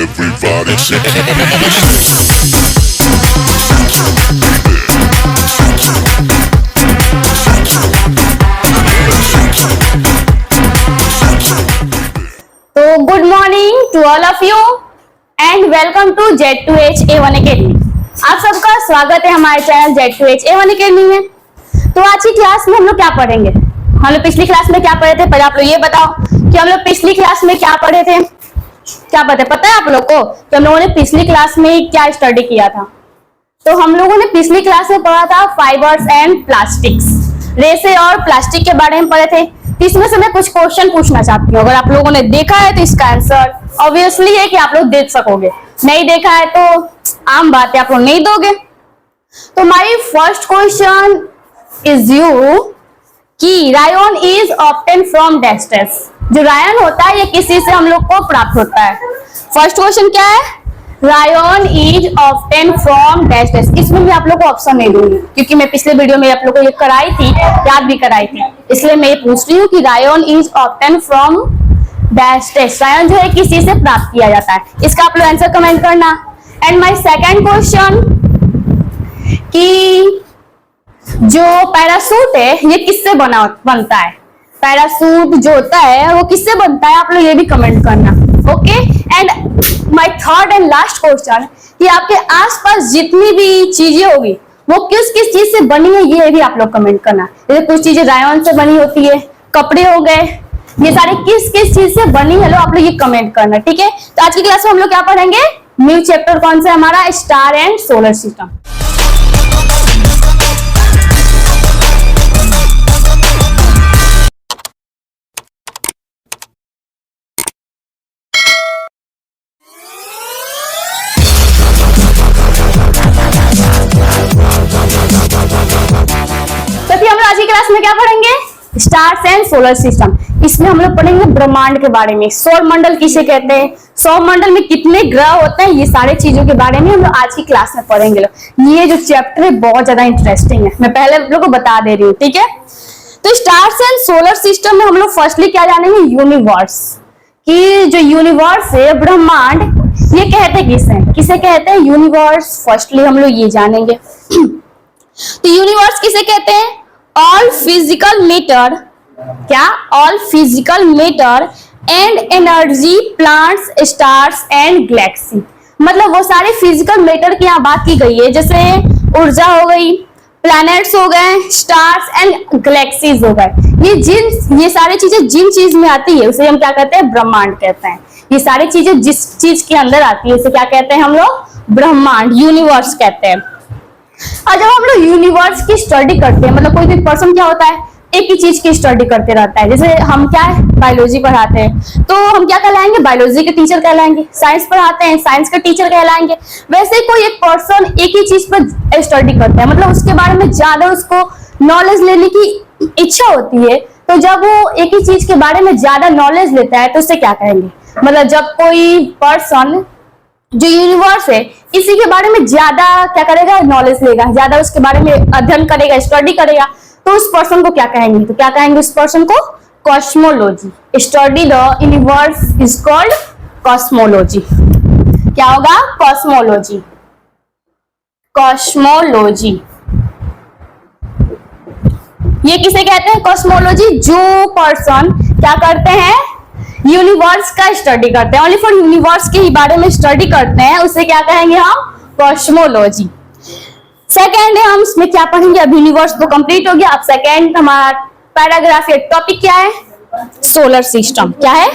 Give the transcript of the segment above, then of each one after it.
Everybody shake तो good morning to all of you and welcome to Z2H A1 academy. आप सबका स्वागत है हमारे चैनल Z2H A1 अकेडमी में। तो आज की क्लास में हम लोग क्या पढ़ेंगे? हम लोग पिछली क्लास में क्या पढ़े थे? पहले आप लोग ये बताओ कि हम लोग पिछली क्लास में क्या पढ़े थे। क्या पता है आप लोग को कि हम लोगों ने पिछली क्लास में क्या स्टडी किया था? तो हम लोगों ने पिछली क्लास में पढ़ा था फाइबर्स एंड प्लास्टिक्स, रेसे और प्लास्टिक के बारे में पढ़े थे। इसमें से मैं कुछ क्वेश्चन पूछना चाहती हूँ। अगर आप लोगों ने देखा है तो इसका आंसर ऑब्वियसली है कि आप लोग देख सकोगे, नहीं देखा है तो आम बात है, आप लोग नहीं दोगे। तो my first question is you कि rayon is obtain from dash. जो रायन होता है ये किसी से हम लोग को प्राप्त होता है। फर्स्ट क्वेश्चन क्या है? Ryan is obtain from dash. इसमें मैं आप लोग को ऑप्शन नहीं दूंगी क्योंकि मैं पिछले वीडियो में आप लोग को ये कराई थी, याद भी कराई थी, इसलिए मैं ये पूछ रही हूँ कि rayon is obtain from dash. Ryan जो है किसी से प्राप्त किया जाता है। इसका आप लोग आंसर कमेंट करना। एंड माय सेकंड क्वेश्चन कि जो पैरासूट है ये किससे बनता है? पैरासूट जो होता है वो किससे बनता है? आप लोग ये भी कमेंट करना। Okay. And my third and last question कि आपके आसपास जितनी भी चीजें होगी वो किस किस चीज से बनी है, ये भी आप लोग कमेंट करना। जैसे कुछ चीजें रायन से बनी होती है, कपड़े हो गए, ये सारे किस किस चीज से बनी है, लो आप लोग ये कमेंट करना। ठीक है। तो आज की क्लास में हम लोग क्या पढ़ेंगे? न्यू चैप्टर कौन सा? हमारा स्टार एंड सोलर सिस्टम। आज की क्लास में क्या पढ़ेंगे? Stars and solar system. इसमें हम लोग पढ़ेंगे ब्रह्मांड के बारे में, सौर मंडल किसे कहते हैं, सौर मंडल में कितने ग्रह होते हैं, ये सारे चीजों के बारे में हम लोग आज की क्लास में पढ़ेंगे। ये जो चैप्टर है बहुत ज्यादा इंटरेस्टिंग है, मैं पहले आप लोग को बता दे रही हूँ। ठीक है। तो स्टार्स एंड सोलर सिस्टम में हम लोग फर्स्टली क्या जानेंगे? यूनिवर्स। कि जो यूनिवर्स है, ब्रह्मांड, ये कहते किसे कहते हैं? यूनिवर्स। फर्स्टली हम लोग ये जानेंगे। तो यूनिवर्स किसे कहते हैं? ऑल फिजिकल मैटर, क्या? All physical matter and energy, plants, stars and Galaxy. मतलब वो सारे फिजिकल मैटर की यहाँ बात की गई है, जैसे ऊर्जा हो गई, प्लैनेट्स हो गए, स्टार्स एंड गैलेक्सीज हो गए। ये सारी चीजें जिन चीज में आती है उसे हम क्या कहते हैं? ब्रह्मांड कहते हैं। ये सारी चीजें जिस चीज के अंदर आती है उसे क्या कहते हैं हम लोग? ब्रह्मांड, यूनिवर्स कहते हैं। और जब हम लोग यूनिवर्स की स्टडी करते हैं, मतलब कोई भी पर्सन क्या होता है? एक ही चीज की स्टडी करते रहता है। जैसे हम क्या है? बायोलॉजी पढ़ाते हैं तो हम क्या कहलाएंगे? बायोलॉजी के टीचर कहलाएंगे। साइंस पढ़ाते हैं, साइंस के टीचर कहलाएंगे। वैसे कोई एक पर्सन एक ही चीज पर स्टडी करता है, मतलब उसके बारे में ज्यादा उसको नॉलेज लेने की इच्छा होती है, तो जब वो एक ही चीज के बारे में ज्यादा नॉलेज लेता है तो उसे क्या कहेंगे? मतलब जब कोई पर्सन जो यूनिवर्स है इसी के बारे में ज्यादा क्या करेगा? नॉलेज लेगा, ज्यादा उसके बारे में अध्ययन करेगा, स्टडी करेगा, तो उस पर्सन को क्या कहेंगे? तो क्या कहेंगे उस पर्सन को? Cosmology. Study the universe is called cosmology. क्या होगा? कॉस्मोलॉजी। कॉस्मोलॉजी ये किसे कहते हैं? कॉस्मोलॉजी। जो पर्सन क्या करते हैं? यूनिवर्स का स्टडी करते हैं, ओनली फॉर यूनिवर्स के ही बारे में स्टडी करते हैं, उसे क्या कहेंगे हम? कॉस्मोलॉजी। सेकेंड है, हम इसमें क्या पढ़ेंगे? अब यूनिवर्स तो कंप्लीट हो गया। अब सेकेंड हमारा पैराग्राफ या टॉपिक क्या है? Solar system. क्या है?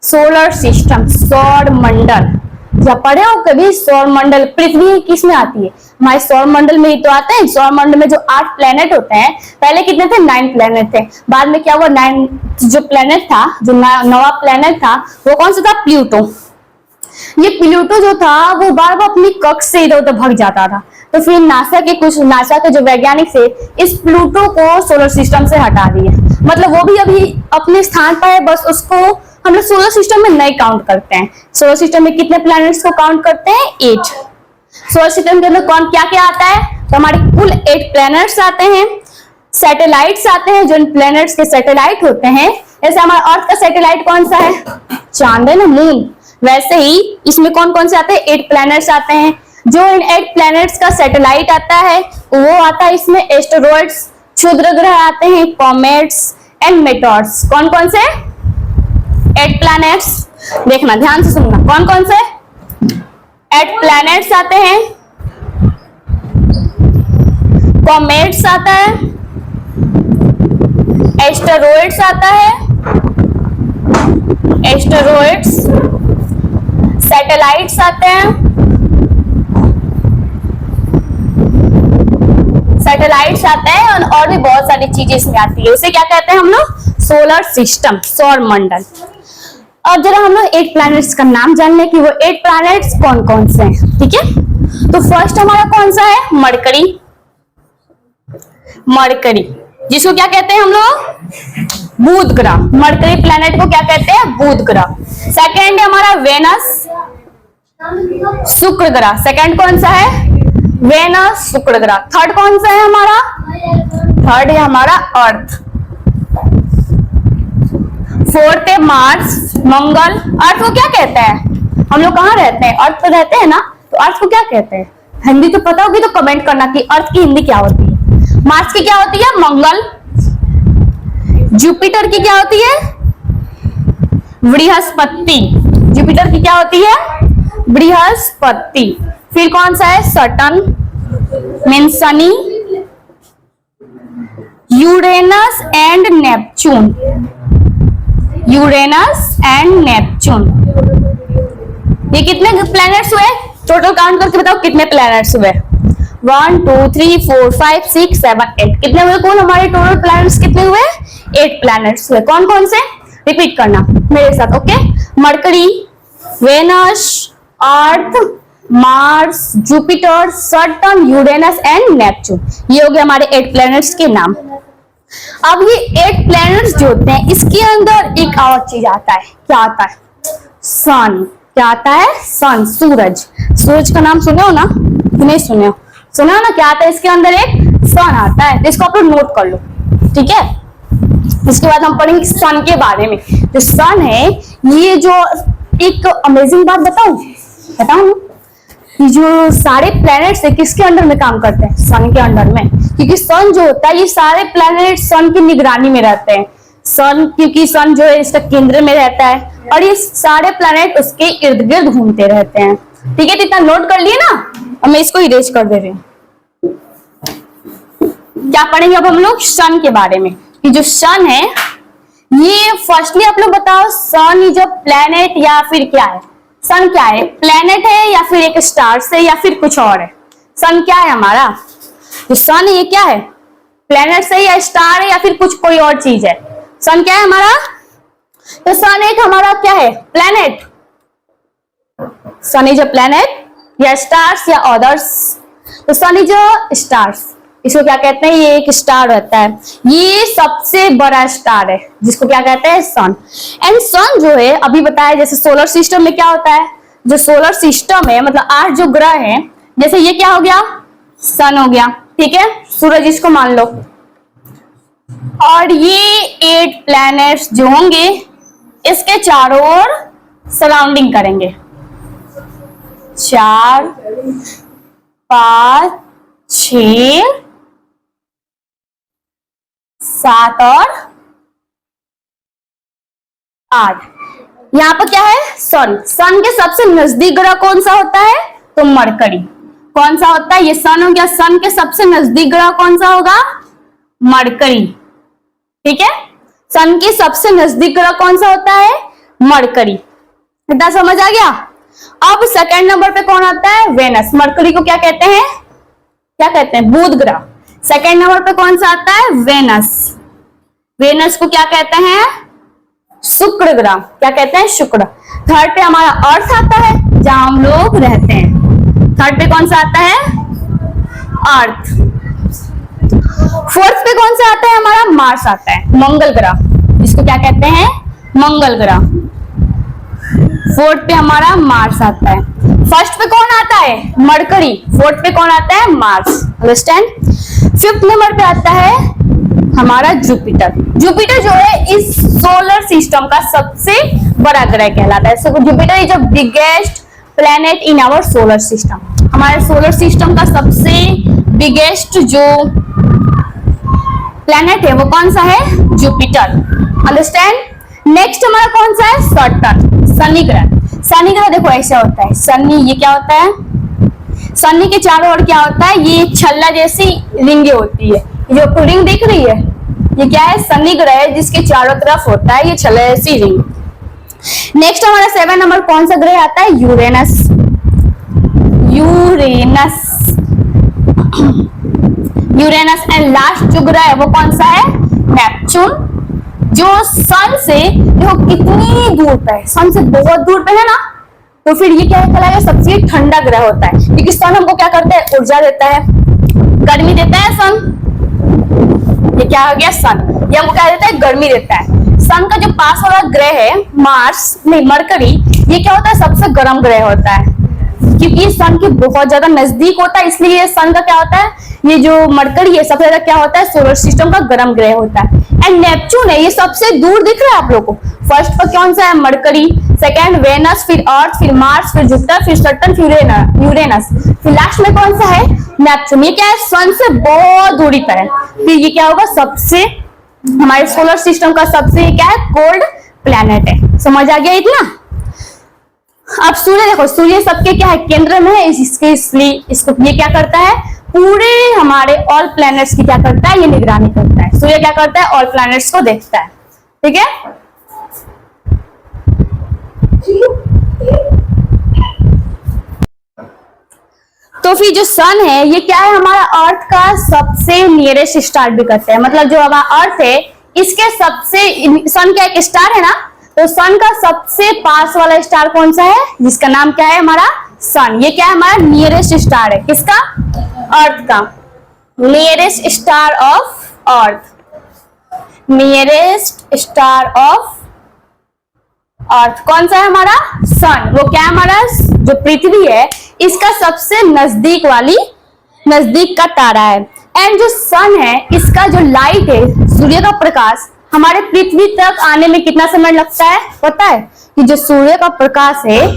सोलर सिस्टम, सौर मंडल। जब पढ़े हो कभी सौर मंडल? पृथ्वी किस में आती है? हमारे सौर मंडल में ही तो आते हैं। सौर मंडल में जो 8 प्लेनेट होते हैं, पहले कितने थे? 9 प्लेनेट थे। बाद में क्या हुआ? 9 जो प्लेनेट था, जो 9वां प्लेनेट था, वो कौन सा था? प्लूटो। ये प्लूटो जो था वो बार बार अपनी कक्ष से इधर उधर भाग जाता था, तो फिर नासा के जो वैज्ञानिक थे इस प्लूटो को सोलर सिस्टम से हटा दिए। मतलब वो भी अभी अपने स्थान पर है, बस उसको हम लोग सोलर सिस्टम में नहीं काउंट करते हैं। सोलर सिस्टम में कितने प्लैनेट्स को काउंट करते हैं? 8। सोलर सिस्टम के अंदर कौन क्या क्या आता है? तो हमारे कुल 8 प्लैनेट्स आते हैं, सैटेलाइट्स आते हैं, जो प्लैनेट्स के सैटेलाइट होते हैं। जैसे हमारा अर्थ का सैटेलाइट कौन सा है? चांद है ना, मून। वैसे ही इसमें कौन कौन से आते हैं, 8 प्लैनेट्स आते हैं। जो इन 8 प्लैनेट्स का सैटेलाइट आता है वो आता है इसमें एस्टेरॉइड्स, क्षुद्र ग्रह आते हैं, कॉमेट्स एंड मेटोर्स। कौन कौन से 8 प्लैनेट्स, देखना ध्यान से सुनना, कौन कौन से 8 प्लैनेट्स आते हैं, कॉमेट्स आता है, एस्टेरॉइड्स आता है, एस्टेरॉइड्स, सैटेलाइट्स आते हैं, सैटेलाइट्स आते हैं और भी बहुत सारी चीजें इसमें आती है। उसे क्या कहते हैं हम लोग, सोलर सिस्टम, सौर मंडल। अब जरा हम लोग 8 प्लैनेट्स का नाम जान लें कि वो 8 प्लैनेट्स कौन कौन से हैं। ठीक है, तो फर्स्ट हमारा कौन सा है, मरकरी, मरकरी जिसको क्या कहते हैं हम लोग, बुध ग्रह। मरकरी प्लैनेट को क्या कहते हैं, बुध ग्रह। सेकेंड है हमारा वेनस, शुक्र ग्रह। सेकेंड कौन सा है, वेनस, शुक्र ग्रह। थर्ड कौन सा है हमारा, थर्ड है हमारा अर्थ। फोर्थ है मार्स, मंगल। अर्थ को क्या कहते हैं, हम लोग कहाँ रहते हैं, अर्थ पे रहते हैं ना, तो अर्थ को क्या कहते हैं, हिंदी तो पता होगी तो कमेंट करना कि अर्थ की हिंदी क्या होती है। मार्स की क्या होती है, मंगल। जुपिटर की क्या होती है, बृहस्पति। जुपिटर की क्या होती है, बृहस्पति। फिर कौन सा है, Saturn mean Shani, Uranus and Neptune, Uranus and Neptune. ये कितने प्लैनेट्स हुए, टोटल काउंट करके बताओ कितने प्लैनेट्स हुए, 1 2 3 4 5 6 7 8। कितने हुए कौन, हमारे टोटल प्लैनेट्स कितने हुए, 8 प्लैनेट्स हुए। कौन कौन से, रिपीट करना मेरे साथ, okay. Mercury, Venus, Earth, Mars, Jupiter, Saturn, Uranus and Neptune. ये हो गए हमारे 8 प्लैनेट्स के नाम। अब ये 8 प्लैनेट्स जो होते हैं इसके अंदर एक और चीज आता है, क्या आता है, सन। क्या आता है, सन, सूरज। सूरज का नाम सुने हो ना, नहीं सुने हो, सुना हो ना, क्या आता है इसके अंदर, एक सन आता है। तो इसको आप लोग नोट कर लो, ठीक है। इसके बाद हम पढ़ेंगे सन के बारे में। जो सन है, ये जो एक अमेजिंग बात बताऊं कि जो सारे प्लैनेट्स है किसके अंडर में काम करते हैं, सन के अंडर में। क्योंकि सन जो होता है, ये सारे प्लैनेट सन की निगरानी में रहते हैं। सन, क्योंकि सन जो है इसका केंद्र में रहता है और ये सारे प्लैनेट उसके इर्द गिर्द घूमते रहते हैं। ठीक है, तो इतना नोट कर लिए ना, अब मैं इसको इरेज कर दे रही हूँ। क्या पढ़ेंगे अब हम लोग, सन के बारे में। कि जो सन है, ये फर्स्टली आप लोग बताओ, सन इज अ प्लैनेट या फिर क्या है, सन क्या है, प्लैनेट है या फिर एक स्टार से या फिर कुछ और है। सन क्या है हमारा, जो सन ये क्या है, प्लैनेट से या स्टार है या फिर कुछ कोई और चीज है। सन क्या है हमारा, तो सन एक हमारा क्या है, planet. Sun is a planet या स्टार्स या अदर्स। तो सन इज अ स्टार्स, इसको क्या कहते हैं, ये एक स्टार रहता है, ये सबसे बड़ा स्टार है जिसको क्या कहते हैं, सन। एंड सन जो है, अभी बताया जैसे सोलर सिस्टम में क्या होता है, जो सोलर सिस्टम है मतलब 8 जो ग्रह हैं, जैसे ये क्या हो गया, सन हो गया, ठीक है, सूरज इसको मान लो। और ये 8 प्लैनेट्स जो होंगे इसके चारों ओर सराउंडिंग करेंगे, 4 5 6 7 और 8। यहाँ पर क्या है, सन। सन के सबसे नजदीक ग्रह कौन सा होता है, तो मरकरी। कौन सा होता है, ये सन हो गया, सन के सबसे नजदीक ग्रह कौन सा होगा, मरकरी। ठीक है, सन के सबसे नजदीक ग्रह कौन सा होता है, मरकरी। इतना समझ आ गया। अब सेकंड नंबर पे कौन आता है, वेनस। मरकरी को क्या कहते हैं, क्या कहते हैं, बुध ग्रह। सेकंड नंबर पे कौन सा आता है, वेनस। वेनस को क्या कहते हैं, शुक्र ग्रह। क्या कहते हैं, शुक्र। थर्ड पे हमारा अर्थ आता है जहां हम लोग रहते हैं। थर्ड पे कौन सा आता है, अर्थ। फोर्थ पे कौन सा आता है हमारा, मार्स आता है, मंगल ग्रह। इसको क्या कहते हैं, मंगल ग्रह। फोर्थ पे हमारा मार्स आता है। फर्स्ट पे कौन आता है, मरकरी। फोर्थ पे कौन आता है, मार्स। अंडरस्टैंड। फिफ्थ नंबर पे आता है हमारा जुपिटर। जुपिटर जो है इस सोलर सिस्टम का सबसे बड़ा ग्रह कहलाता है। So Jupiter is the biggest planet in our solar system. हमारे सोलर सिस्टम का सबसे बिगेस्ट जो प्लेनेट है वो कौन सा है? जुपिटर। अंडरस्टैंड। नेक्स्ट हमारा कौन सा है? सैटर्न, शनि ग्रह। शनि ग्रह देखो ऐसा होता है, शनि ये क्या होता है? शनि के चारों ओर क्या होता है? ये छल्ला जैसी रिंगे होती है। ये जो रिंग दिख रही है ये क्या है? शनि ग्रह है जिसके चारों तरफ होता है ये छल्ला जैसी रिंग। नेक्स्ट हमारा 7 नंबर कौन सा ग्रह आता है? Uranus. Uranus Uranus. And last जो ग्रह है वो कौन सा है? नेपच्यून, जो सन से देखो कितनी दूर पे है, सन से बहुत दूर पे है ना, तो फिर ये क्या कहलाएगा? सबसे ठंडा ग्रह होता है, क्योंकि सन हमको क्या करता है? ऊर्जा देता है, गर्मी देता है सन। ये क्या हो गया? सन। ये हमको क्या देता है? गर्मी देता है। सन का जो पास वाला ग्रह है मार्स नहीं मरकरी, ये क्या होता है? सबसे गर्म ग्रह होता है, क्योंकि ये सन के बहुत ज्यादा नजदीक होता है, इसलिए सन का क्या होता है? ये जो मरकरी है सबसे ज्यादा क्या होता है? सोलर सिस्टम का गर्म ग्रह होता है। एंड नेपच्यून है, ये सबसे दूर दिख रहा है आप लोगों को। फर्स्ट पर कौन सा है? मरकरी, सेकंड वेनस, फिर अर्थ, फिर मार्स, फिर जुपिटर, फिर सैटर्न, फिर यूरेनस, फिर लास्ट में कौन सा है? नेपच्यून। ये क्या है? सन से बहुत दूरी पर है। फिर ये क्या होगा? सबसे हमारे सोलर सिस्टम का सबसे क्या है? कोल्ड प्लैनेट है। समझ आ गया इतना? अब सूर्य देखो, सूर्य सबके क्या है? केंद्र में है, इसके इसलिए इसको ये क्या करता है? पूरे हमारे ऑल प्लैनेट्स की क्या करता है? ये निगरानी करता है। सूर्य क्या करता है? ऑल प्लैनेट्स को देखता है। ठीक है। तो फिर जो सन है ये क्या है? हमारा अर्थ का सबसे नियरेस्ट स्टार भी कहते हैं। मतलब जो हमारा अर्थ है इसके सबसे, सन का एक स्टार है ना, तो सन का सबसे पास वाला स्टार कौन सा है? जिसका नाम क्या है? हमारा सन। ये क्या है? हमारा नियरेस्ट स्टार है। किसका? अर्थ का। Nearest star of earth. Nearest star of earth कौन सा है? हमारा सन। वो क्या है? हमारा जो पृथ्वी है इसका सबसे नजदीक का तारा है। एंड जो सन है इसका जो लाइट है, सूर्य का प्रकाश हमारे पृथ्वी तक आने में कितना समय लगता है? पता है कि जो सूर्य का प्रकाश है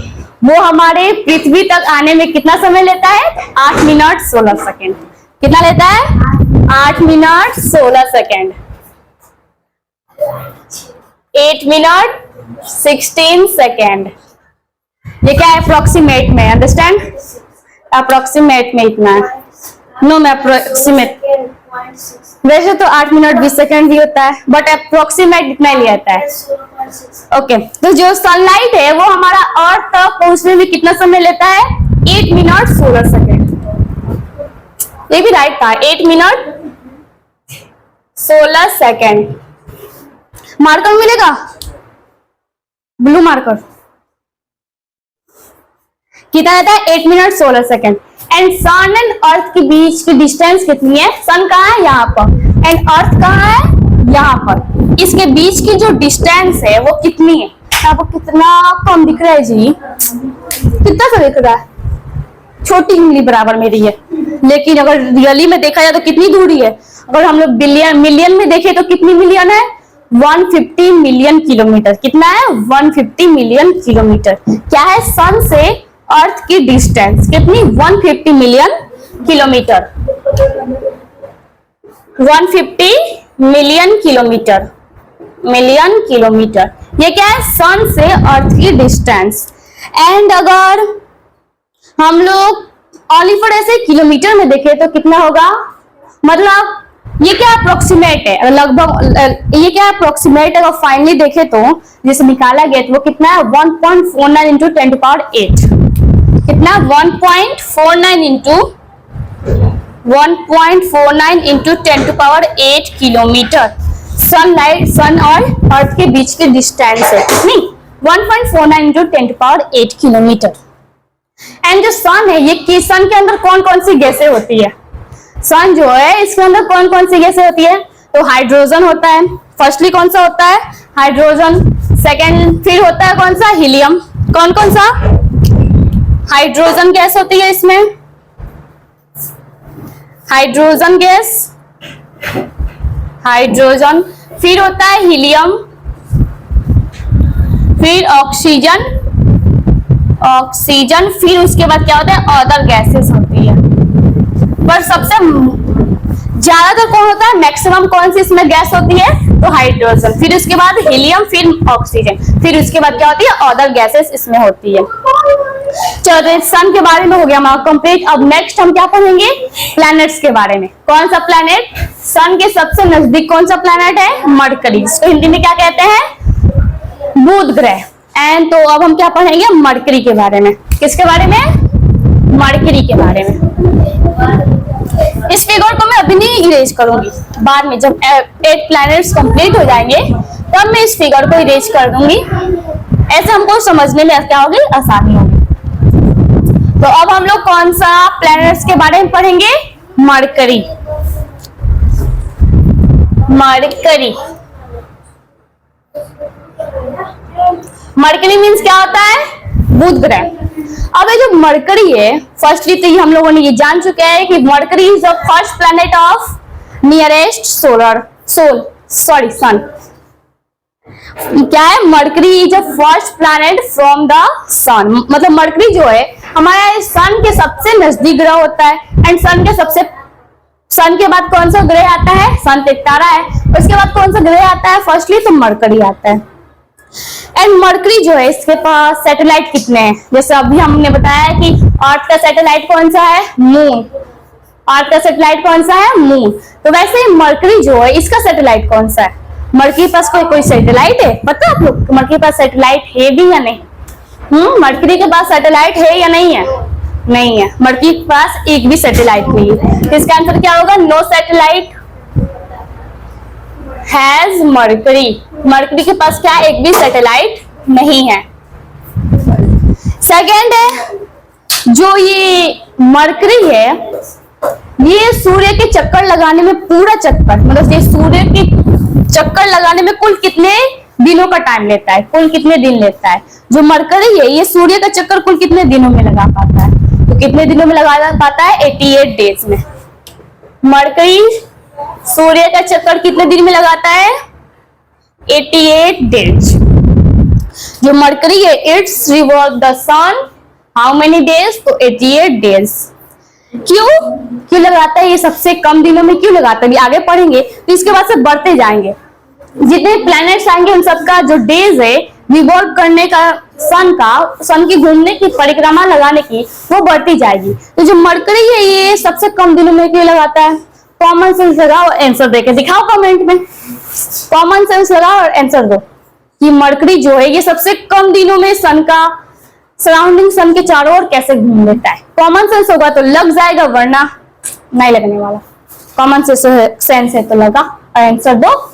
वो हमारे पृथ्वी तक आने में कितना समय लेता है? 8 मिनट 16 सेकेंड। कितना लेता है? 8 मिनट 16 सेकेंड। 8 minute 16 second. ये क्या है? अप्रोक्सीमेट में। अंडरस्टैंड? अप्रोक्सीमेट में इतना है। नो में अप्रोक्सीमेट, वैसे तो 8 मिनट 20 सेकेंड भी होता है, बट अप्रोक्सीमेट इतना लिया जाता है। ओके। तो जो सनलाइट है वो हमारा अर्थ तक पहुंचने में कितना समय लेता है? 8 मिनट 16 सेकेंड। ये भी राइट था, 8 मिनट 16 सेकेंड। मार्कर मिलेगा? ब्लू मार्कर कितना रहता है? 8 minute 16 second. And sun and earth के बीच की डिस्टेंस कितनी है? सन कहाँ है? यहाँ पर। एंड अर्थ कहाँ है? यहाँ पर। इसके बीच की जो डिस्टेंस है वो कितनी है? यहाँ पर कितना कम दिख रहा है जी? कितना सा दिख रहा है? छोटी उंगली बराबर मेरी है, लेकिन अगर रियली में देखा जाए तो कितनी दूरी है? अगर हम लोग मिलियन में देखें तो कितनी मिलियन है? 150 मिलियन किलोमीटर। कितना है? 150 मिलियन किलोमीटर। क्या है? सन से अर्थ की डिस्टेंस कितनी? 150 million kilometre. 150 million kilometre. Million kilometre. ये क्या है? सन से अर्थ की डिस्टेंस। एंड अगर हम लोग ओनली फॉर ऐसे किलोमीटर में देखें तो कितना होगा? मतलब ये क्या अप्रोक्सीमेट है? लगभग ये क्या अप्रोक्सीमेट अगर फाइनली देखे तो जैसे निकाला गया तो वो कितना है? 1.49 इंटू 10 to power 8। कितना? 1.49 इंटू 10 to power 8 किलोमीटर सन और अर्थ के बीच की डिस्टेंस है। नहीं, 1.49 into 10 to power 8 kilometre. And जो सन है ये सन के अंदर कौन कौन सी गैसें होती है? सन जो है इसके अंदर कौन कौन सी गैसें होती है? तो हाइड्रोजन होता है। फर्स्टली कौन सा होता है? हाइड्रोजन। सेकंड फिर होता है कौन सा? हीलियम। कौन कौन सा? हाइड्रोजन गैस होती है इसमें, हाइड्रोजन गैस। हाइड्रोजन, फिर होता है हीलियम, फिर ऑक्सीजन, फिर उसके बाद क्या होता है अदर गैसेस होती है। पर सबसे ज्यादातर कौन होता है, मैक्सिमम कौन सी इसमें गैस होती है, तो हाइड्रोजन, फिर उसके बाद हीलियम, फिर ऑक्सीजन, फिर उसके बाद क्या होती है अदर गैसेस इसमें होती है। चलो सन के बारे में हो गया हमारा कंप्लीट। अब नेक्स्ट हम क्या पढ़ेंगे, प्लैनेट्स के बारे में। कौन सा प्लैनेट, सन के सबसे नजदीक कौन सा प्लैनेट है, मरकरी, जिसको हिंदी में क्या कहते हैं, बुध ग्रह। एंड तो अब हम क्या पढ़ेंगे, मरकरी के बारे में। किसके बारे में, मरकरी के बारे में। इस फिगर को मैं अभी नहीं इरेज करूंगी, बाद में जब 8 प्लैनेट्स कंप्लीट हो जाएंगे तब मैं इस फिगर को इरेज कर दूंगी, ऐसे हमको समझने में क्या होगी, आसानी होगी। तो अब हम लोग कौन सा प्लैनेट्स के बारे में पढ़ेंगे, मरकरी। मरकरी मीन्स क्या होता है, बुध ग्रह। अब ये जो मरकरी है, फर्स्टली तो हम लोगों ने ये जान चुके हैं कि Mercury is the first planet of nearest sun. क्या है, Mercury is the first planet from the sun. मतलब मरकरी जो है हमारा सन के सबसे नजदीक ग्रह होता है। एंड सन के बाद कौन सा ग्रह आता है, सन एक तारा है, उसके बाद कौन सा ग्रह आता है, फर्स्टली तो मरकरी आता है। एंड मरकरी जो है इसके पास सैटेलाइट कितने हैं, जैसे अभी हमने बताया कि अर्थ का सैटेलाइट कौन सा है, मून। अर्थ का सैटेलाइट कौन सा है, मून। तो वैसे ही मरकरी जो है इसका सैटेलाइट कौन सा है, मरकरी के पास कोई सैटेलाइट है, पता है आप लोग मरकरी के पास सैटेलाइट है भी या नहीं, मरकरी के पास सैटेलाइट है या नहीं है, नहीं है, मरकरी के पास एक भी सैटेलाइट नहीं है। इसका आंसर क्या होगा, no satellite has Mercury. Mercury के पास क्या एक भी सैटेलाइट नहीं है। सेकेंड है जो ये मरकरी है, ये सूर्य के चक्कर लगाने में पूरा चक्कर, मतलब ये सूर्य के चक्कर लगाने में कुल कितने दिनों का टाइम लेता है, कुल कितने दिन लेता है। जो मरकरी है ये सूर्य का चक्कर कुल कितने दिनों में लगा पाता है, तो कितने दिनों में लगा पाता है, 88 डेज में। मरकरी सूर्य का चक्कर कितने दिन में लगाता है, 88 डेज। जो मरकरी है it's revolve the sun how many days, तो 88 डेज। क्यों लगाता है, ये सबसे कम दिनों में क्यों लगाता है, अभी आगे पढ़ेंगे। तो इसके बाद से बढ़ते जाएंगे, जितने प्लैनेट्स आएंगे उन सबका जो डेज है रिवॉल्व करने का, सन की घूमने की, परिक्रमा लगाने की, वो बढ़ती जाएगी। तो जो मरकरी है ये सबसे कम दिनों में क्यों लगाता है, कॉमन सेंस लगाओ, आंसर देके दिखाओ कमेंट में। कॉमन सेंस लगाओ और आंसर दो कि मरकरी जो है ये सबसे कम दिनों में सन का सराउंडिंग, सन के चारों ओर कैसे घूम लेता है। कॉमन सेंस होगा तो लग जाएगा, वरना नहीं लगने वाला। कॉमन सेंस है तो लगा, और आंसर दो।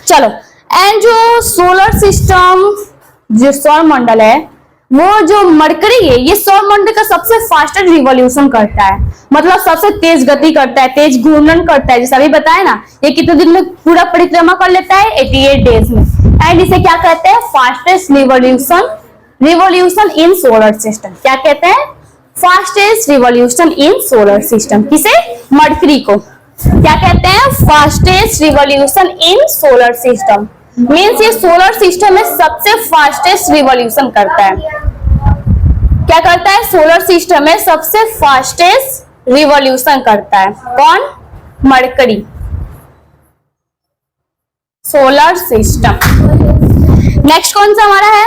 चलो, एंड जो सोलर सिस्टम, जो सौर मंडल है, वो जो मरकरी है ये सौर मंडल का सबसे फास्टर रिवॉल्यूशन करता है, मतलब सबसे तेज गति करता है, तेज घूर्णन करता है। जैसे अभी बताया ना, ये कितने दिन में पूरा परिक्रमा कर लेता है, 88 डेज में। एंड इसे क्या कहते हैं, fastest revolution in solar system. क्या कहते हैं, fastest revolution in solar system. किसे, मरकरी को क्या कहते हैं, fastest revolution in solar system. Means ये सोलर सिस्टम में सबसे फास्टेस्ट रिवॉल्यूशन करता है। क्या करता है, सोलर सिस्टम में सबसे फास्टेस्ट रिवॉल्यूशन करता है। कौन, मरकरी, सोलर सिस्टम। नेक्स्ट कौन सा हमारा है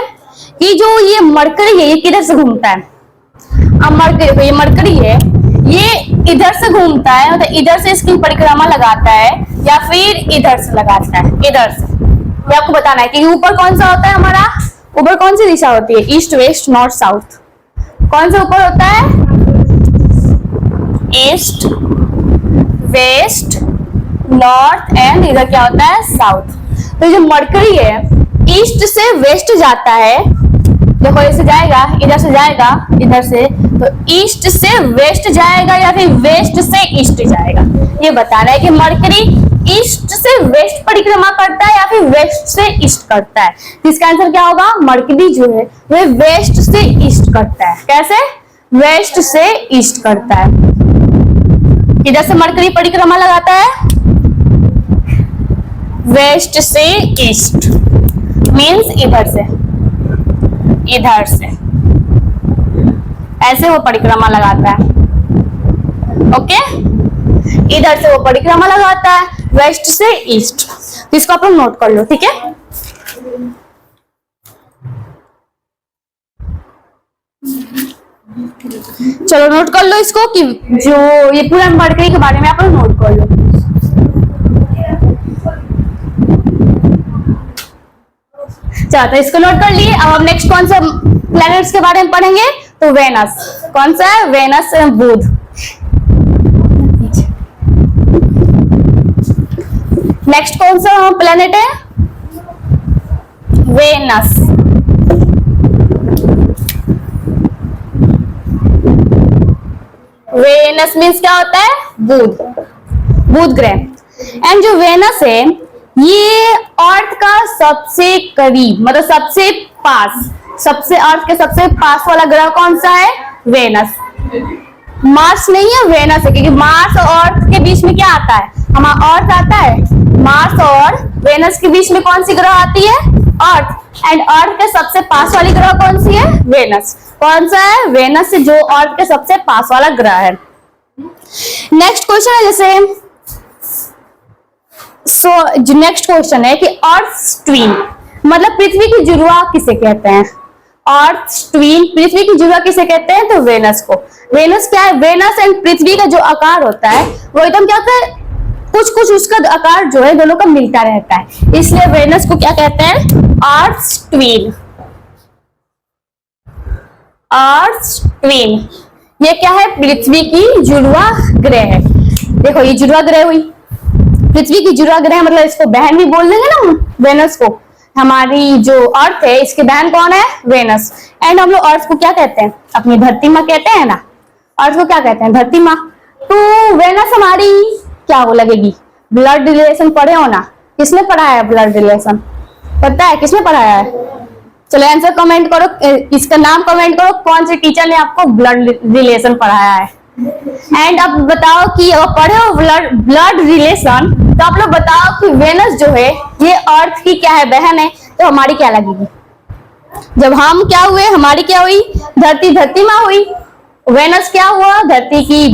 कि जो ये मरकरी है ये किधर से घूमता है। अब मरकरी, ये मरकरी है ये इधर से घूमता है, मतलब इधर से इसकी परिक्रमा लगाता है, या फिर इधर से लगाता है, इधर से। ये आपको बताना है कि ऊपर कौन सा होता है हमारा, ऊपर कौन सी दिशा होती है, ईस्ट वेस्ट नॉर्थ साउथ। कौन सा ऊपर होता है, ईस्ट वेस्ट नॉर्थ, एंड इधर क्या होता है, साउथ। तो जो मरकरी है ईस्ट से वेस्ट जाता है, देखो ऐसे जाएगा, इधर से जाएगा, इधर से, तो ईस्ट से वेस्ट जाएगा या फिर वेस्ट से ईस्ट जाएगा। ये बताना है कि मरकरी ईस्ट से वेस्ट परिक्रमा करता है या फिर वेस्ट से ईस्ट करता है। तो इसका आंसर क्या होगा, मरकरी जो है वह वेस्ट से ईस्ट करता है। कैसे, वेस्ट से ईस्ट करता है। इधर से मरकरी परिक्रमा लगाता है, वेस्ट से ईस्ट मीन्स इधर से ऐसे वो परिक्रमा लगाता है। ओके, इधर से वो परिक्रमा लगाता है वेस्ट से ईस्ट। तो इसको आप लोग नोट कर लो, ठीक है। चलो नोट कर लो इसको कि जो ये पूरा मरकरी के बारे में आप लोग नोट कर लो। चलो तो इसको नोट कर लिए। अब हम नेक्स्ट कौन सा प्लैनेट्स के बारे में पढ़ेंगे? तो वेनस। कौन सा है? Venus and Budh. नेक्स्ट कौन सा प्लैनेट है? वेनस। वेनस मीन्स क्या होता है? बुध ग्रह। एंड जो वेनस है ये अर्थ का सबसे करीब, मतलब सबसे पास, सबसे अर्थ के सबसे पास वाला ग्रह कौन सा है? वेनस। मार्स नहीं है, वेनस है, क्योंकि मार्स और अर्थ के बीच में क्या आता है? हमारा अर्थ आता है। मार्स और वेनस के बीच में कौन सी ग्रह आती है? अर्थ। एंड अर्थ के सबसे पास वाली ग्रह कौन सी है? वेनस। कौन सा है? वेनस से जो अर्थ के सबसे पास वाला ग्रह है। नेक्स्ट क्वेश्चन है जैसे जो नेक्स्ट क्वेश्चन है कि अर्थ ट्विन मतलब पृथ्वी की जुड़वा किसे कहते हैं? अर्थ ट्विन पृथ्वी की जुड़वा किसे कहते हैं? तो वेनस को। वेनस क्या है? वेनस एंड पृथ्वी का जो आकार होता है वो एकदम क्या होता है, कुछ उसका आकार जो है दोनों का मिलता रहता है, इसलिए वेनस को क्या कहते हैं? अर्थ ट्विन। अर्थ ट्विन ये क्या है? पृथ्वी की जुड़वा ग्रह है। देखो ये जुड़वा ग्रह हुई, पृथ्वी की जुड़वा ग्रह मतलब इसको बहन भी बोल देंगे ना वेनस को। हमारी जो अर्थ है इसकी बहन कौन है? वेनस। एंड हम लोग अर्थ को क्या कहते हैं? अपनी धरती माँ कहते हैं ना। अर्थ को क्या कहते हैं? धरती माँ। तो वेनस हमारी क्या हो लगेगी? ब्लड रिलेशन पढ़े हो ना? किसने पढ़ाया है ब्लड रिलेशन? पता है किसने पढ़ाया है? चलो आंसर कमेंट करो, इसका नाम कमेंट करो, कौन से टीचर ने आपको ब्लड रिलेशन पढ़ाया है। एंड अब बताओ कि अगर पढ़े हो ब्लड रिलेशन तो आप लोग बताओ कि वेनस जो है ये अर्थ की क्या है? बहन है। तो हमारी क्या लगेगी? जब हम क्या हुए, हमारी क्या हुई? धरती माँ हुई। वेनस क्या हुआ? धरती की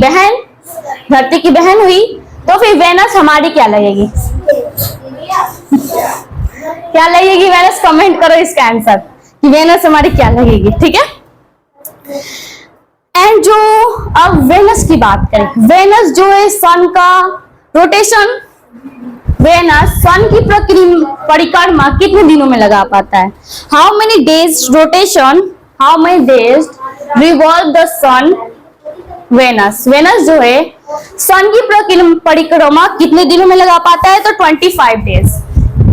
बहन हुई। तो फिर वेनस हमारी क्या लगेगी? क्या लगेगी वेनस? कमेंट करो इसका आंसर कि वेनस हमारी क्या लगेगी, ठीक है। एंड जो अब वेनस की बात करें, वेनस जो है सन का रोटेशन, वेनस सन की परिक्रमा कितने दिनों में लगा पाता है? How many days rotation, how many days revolve the sun? Venus जो है सन की परिक्रमा कितने दिनों में लगा पाता है? तो 25 डेज।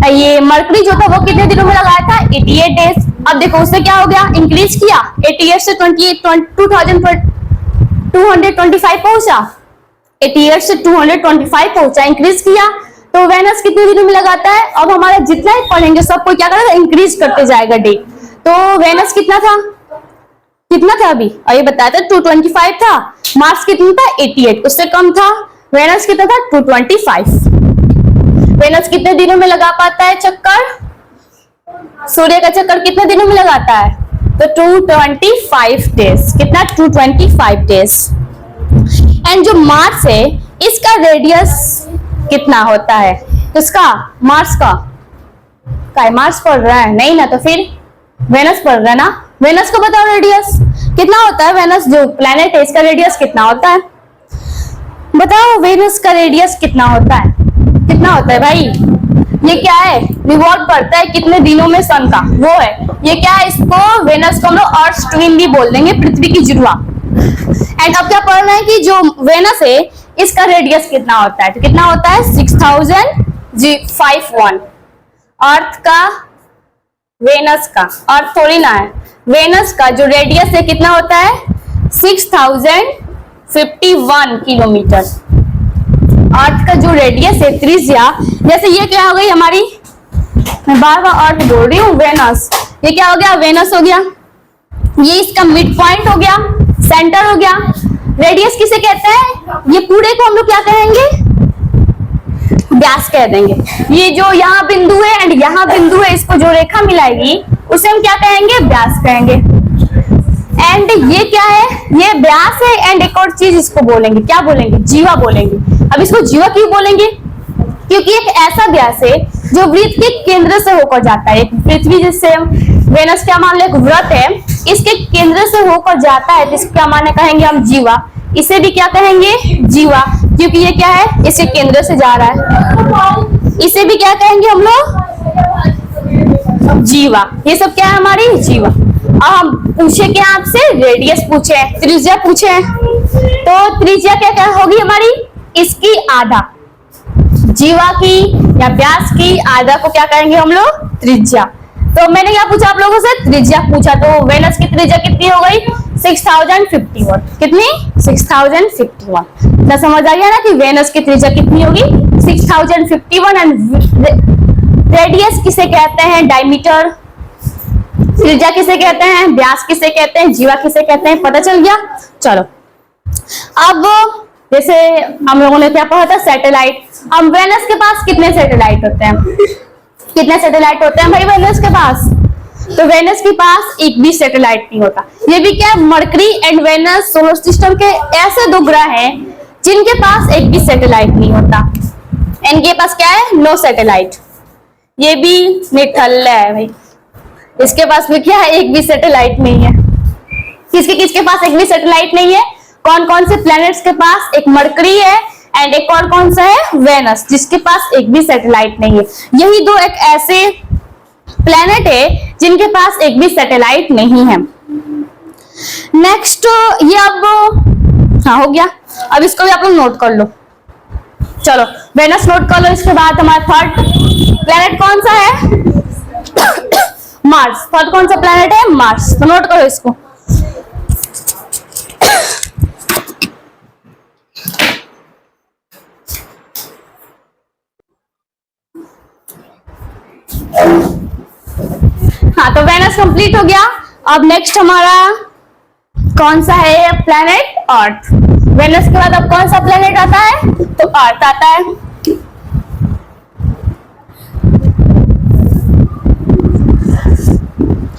ये मरकरी जो था वो कितने दिनों में लगाया था? 88 डेज। अब देखो उससे क्या हो गया? इंक्रीज किया, 88 से 225 पहुंचा, 88 से 225 पहुंचा, इंक्रीज किया। तो वेनस कितने दिनों में लगाता है? अब हमारा जितना ही पढ़ेंगे सबको क्या करेगा? इंक्रीज करते जाएगा डे। तो वेनस कितना था अभी? ये बताया था 225 था। मार्स कितना था? 88, उससे कम था। वेनस कितना था? 225। वेनस कितने दिनों में लगा पाता है चक्कर? सूर्य का चक्कर कितने दिनों में लगाता है? तो 225 डेज। कितना? 225 डेज। एंड जो मार्स है इसका रेडियस कितना होता है? इसका मार्स का मार्स पढ़ रहा है नहीं ना, तो फिर वेनस पढ़ रहा है ना। वेनस को बताओ रेडियस कितना होता है? वेनस जो प्लैनेट है इसका रेडियस कितना होता है? बताओ वेनस का रेडियस कितना होता है? कितना होता है भाई? ये क्या है? रिवॉल्व करता है कितने दिनों में सन का, वो है। ये क्या है? इसको वेनस को हम लोग अर्थ ट्विन भी बोल देंगे, पृथ्वी की जुड़वा। एंड अब क्या पढ़ना है कि जो वेनस है इसका रेडियस कितना होता है? तो कितना होता है? 6051। अर्थ का, वेनस का, अर्थ थोड़ी ना है, वेनस का जो रेडियस है कितना होता है? 6051 किलोमीटर। अर्थ का जो रेडियस है, त्रिज्या, जैसे ये क्या हो गई हमारी, मैं बार बार अर्थ बोल रही हूँ, वेनस। ये क्या हो गया? वेनस हो गया। ये इसका मिड पॉइंट हो गया, सेंटर हो गया। रेडियस किसे कहते हैं? ये पूरे को हम लोग क्या कहेंगे? व्यास कह देंगे। ये जो यहाँ बिंदु है एंड यहाँ बिंदु है, इसको जो रेखा मिलाएगी उसे हम क्या कहेंगे, व्यास कहेंगे। एंड ये क्या है, ये व्यास है एंड एक और चीज इसको बोलेंगे, क्या बोलेंगे, जीवा बोलेंगे। अब इसको जीवा क्यों बोलेंगे, क्योंकि एक ऐसा व्यास है जो वृत्त के केंद्र से होकर जाता है। एक पृथ्वी जिससे वेनस क्या मान लो एक वृत्त है, इसके केंद्र से होकर जाता है, तो इसको क्या माने कहेंगे हम, जीवा। इसे भी क्या कहेंगे, जीवा, क्योंकि ये क्या है, इसके केंद्र से जा रहा है। इसे भी क्या कहेंगे हम लोग, जीवा। ये सब क्या है, हमारी जीवा। अब हम पूछे क्या आपसे, रेडियस पूछे, त्रिज्या पूछे, तो त्रिज्या क्या क्या होगी हमारी, इसकी आधा, जीवा की या व्यास की आधा को क्या कहेंगे हम लोग, त्रिज्या। तो मैंने क्या पूछा आप लोगों से, त्रिज्या पूछा। तो वेनस की त्रिज्या कितनी हो गई, 6051। कितनी, 6051। ना समझ आ गया ना कि वेनस की त्रिज्या कितनी होगी, 6051। एंड रेडियस किसे कहते हैं, डायमीटर। त्रिज्या किसे कहते हैं, व्यास किसे कहते हैं, जीवा किसे कहते हैं, पता चल गया। चलो अब जैसे हम लोगों ने क्या पढ़ा था, सैटेलाइट। हम वेनस के पास कितने सैटेलाइट होते हैं, कितने सैटेलाइट होते हैं भाई वेनस के पास, तो वेनस के पास एक भी सैटेलाइट नहीं होता। ये भी क्या, Mercury and Venus solar system के ऐसे दो ग्रह हैं जिनके पास एक भी सैटेलाइट नहीं होता। इनके पास क्या है, नो सैटेलाइट। ये भी निठल्ला है भाई, इसके पास भी क्या है, एक भी सैटेलाइट नहीं है। किसके पास एक भी सैटेलाइट नहीं है, कौन कौन से प्लैनेट्स के पास, एक मरकरी है एंड एक और कौन सा है, वेनस, जिसके पास एक भी सैटेलाइट नहीं है। यही दो एक ऐसे प्लैनेट है जिनके पास एक भी सैटेलाइट नहीं है। नेक्स्ट ये अब हाँ हो गया, अब इसको भी आप लोग नोट कर लो। चलो वेनस नोट कर लो। इसके बाद हमारा थर्ड प्लैनेट कौन सा है, मार्स। थर्ड कौन सा प्लैनेट है, मार्स। तो नोट करो इसको। हाँ तो वेनस कंप्लीट हो गया। अब नेक्स्ट हमारा कौन सा है, प्लैनेट अर्थ। वेनस के बाद अब कौन सा प्लैनेट आता है, तो अर्थ आता है।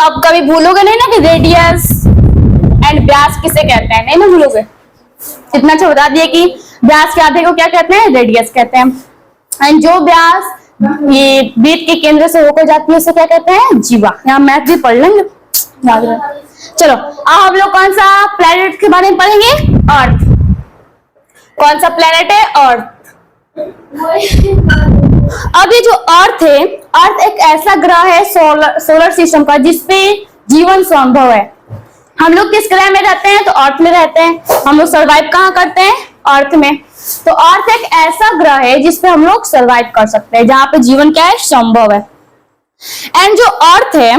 अब कभी भूलोगे नहीं ना कि रेडियस एंड व्यास किसे कहते हैं, नहीं ना भूलोगे। इतना अच्छा बता दिए कि व्यास के आधे को क्या कहते हैं, रेडियस कहते हैं। एंड जो व्यास ये वृत्त के केंद्र से होकर जाती है उसे क्या कहते हैं, जीवा। यहाँ मैथ भी पढ़ लेंगे, याद रहे। चलो अब हम लोग कौन सा प्लैनेट के बारे में पढ़ेंगे, अर्थ। कौन सा प्लैनेट है, अर्थ। अब ये जो अर्थ है, अर्थ एक ऐसा ग्रह है सोलर सिस्टम का जिसपे जीवन संभव है। हम लोग किस ग्रह में रहते हैं, तो अर्थ में रहते हैं। हम लोग सर्वाइव कहाँ करते हैं, अर्थ में। तो अर्थ एक ऐसा ग्रह है जिसपे हम लोग सर्वाइव कर सकते हैं, जहां पे जीवन क्या है, संभव है। एंड जो अर्थ है,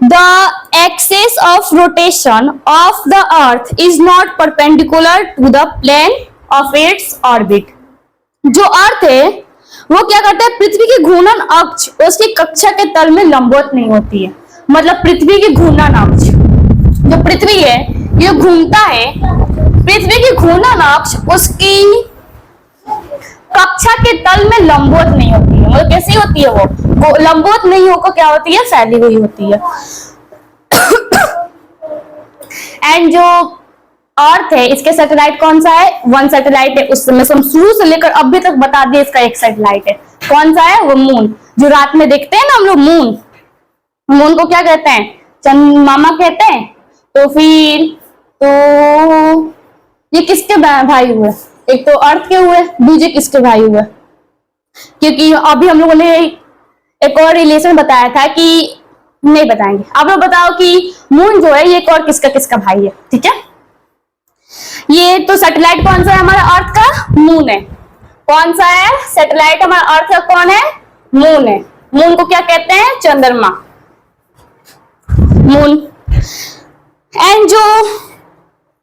the axis of rotation of the earth is not perpendicular to the plane of its orbit. जो अर्थ है वो क्या करता है, पृथ्वी की घूर्णन अक्ष उसकी कक्षा के तल में लंबवत नहीं होती है। मतलब पृथ्वी की घूर्णन अक्ष, जो पृथ्वी है ये घूमता है, पृथ्वी की घूर्णन अक्ष उसकी कक्षा के तल में लंबवत नहीं होती है। मतलब कैसी होती है, वो लंबवत नहीं होकर क्या होती है, फैली हुई होती है। एंड जो अर्थ है इसके सैटेलाइट कौन सा है, वन सैटेलाइट है। उस समय हम शुरू से लेकर अभी तक बता दिए, इसका एक सैटेलाइट है। कौन सा है, वो मून। जो रात में देखते हैं ना हम लोग, मून। मून को क्या कहते हैं, चंद्रमा कहते हैं। तो फिर तो ये किसके भाई हुए, एक तो अर्थ के हुए, दूसरे किसके भाई हुए। क्योंकि अभी हम लोगों ने एक और रिलेशन बताया था कि नहीं बताएंगे, आप लोग बताओ कि मून जो है ये एक और किसका किसका भाई है, ठीक है। ये तो सैटेलाइट कौन सा है हमारा अर्थ का, मून है। कौन सा है सैटेलाइट हमारा अर्थ का, कौन है, मून है। मून को क्या कहते हैं, चंद्रमा, मून। एंड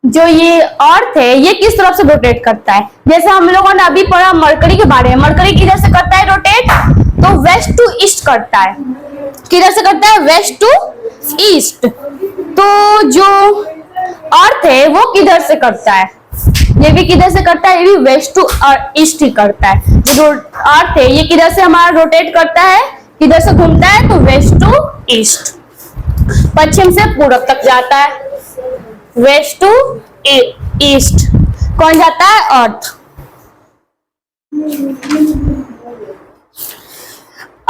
जो ये अर्थ है ये किस तरफ से रोटेट करता है, जैसे हम लोगों ने अभी पढ़ा मरकरी के बारे में। मरकरी किधर से करता है रोटेट, तो वेस्ट टू ईस्ट करता है। किधर से करता है, वेस्ट टू ईस्ट। तो जो अर्थ है वो किधर से करता है, ये भी किधर से करता है, ये भी वेस्ट टू ईस्ट ही करता है। जो अर्थ है ये किधर से हमारा रोटेट करता है, किधर से घूमता है, तो वेस्ट टू ईस्ट, पश्चिम से पूरब तक जाता है, वेस्ट टू ईस्ट। कौन जाता है, अर्थ।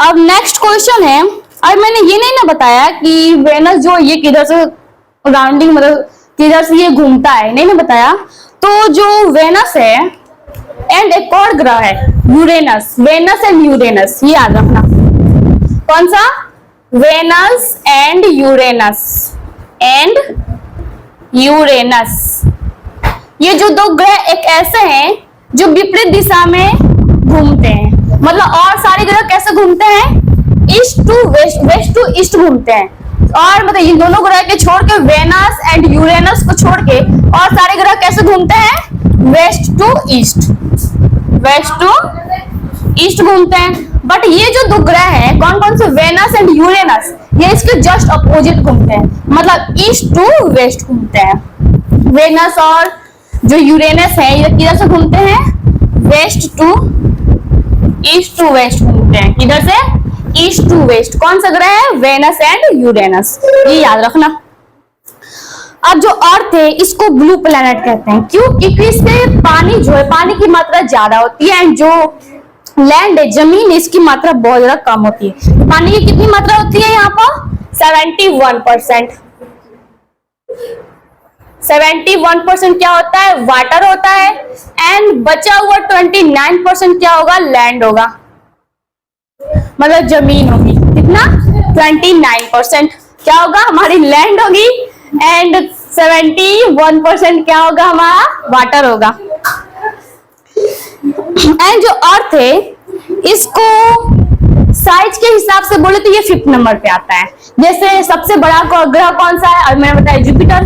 अब नेक्स्ट क्वेश्चन है, अब मैंने ये नहीं ना बताया कि वेनस जो ये किधर से राउंडिंग मतलब किधर से ये घूमता है, नहीं ना बताया। तो जो वेनस है एंड एक और ग्रह है यूरेनस, वेनस एंड यूरेनस, ये याद रखना। कौन सा, Venus and Uranus, and Uranus. ये जो दो ग्रह एक ऐसे हैं जो विपरीत दिशा में घूमते हैं, मतलब और सारे ग्रह कैसे घूमते हैं, east to west, west to east घूमते हैं। और मतलब इन दोनों ग्रह के छोड़ के, वेनस एंड यूरेनस को छोड़ के और सारे ग्रह कैसे घूमते हैं, west to east, west to east घूमते हैं। बट ये जो दो ग्रह हैं, कौन कौन से, वेनस एंड यूरेनस, ये इसके जस्ट अपोजिट घूमते हैं, मतलब ईस्ट टू वेस्ट घूमते हैं। वेनस और जो यूरेनस है ये किधर से घूमते हैं, west to east to west घूमते हैं, किधर से, ईस्ट टू वेस्ट। कौन सा ग्रह है, वेनस एंड यूरेनस, ये याद रखना। अब जो अर्थ है इसको ब्लू प्लेनेट कहते हैं, क्यों, क्योंकि इससे पानी जो है, पानी की मात्रा ज्यादा होती है, एंड जो लैंड है, जमीन है, इसकी मात्रा बहुत ज्यादा कम होती है। पानी की कितनी मात्रा होती है यहाँ पर, 71%। 71% क्या होता है, वाटर होता है, एंड बचा हुआ 29% क्या होगा, लैंड होगा, मतलब जमीन होगी। कितना, 29% क्या होगा, हमारी लैंड होगी, एंड 71% क्या होगा, हमारा वाटर होगा। एंड जो अर्थ है इसको साइज के हिसाब से बोले तो ये 5th नंबर पे आता है। जैसे सबसे बड़ा ग्रह कौन सा है, और मैंने बताया जुपिटर।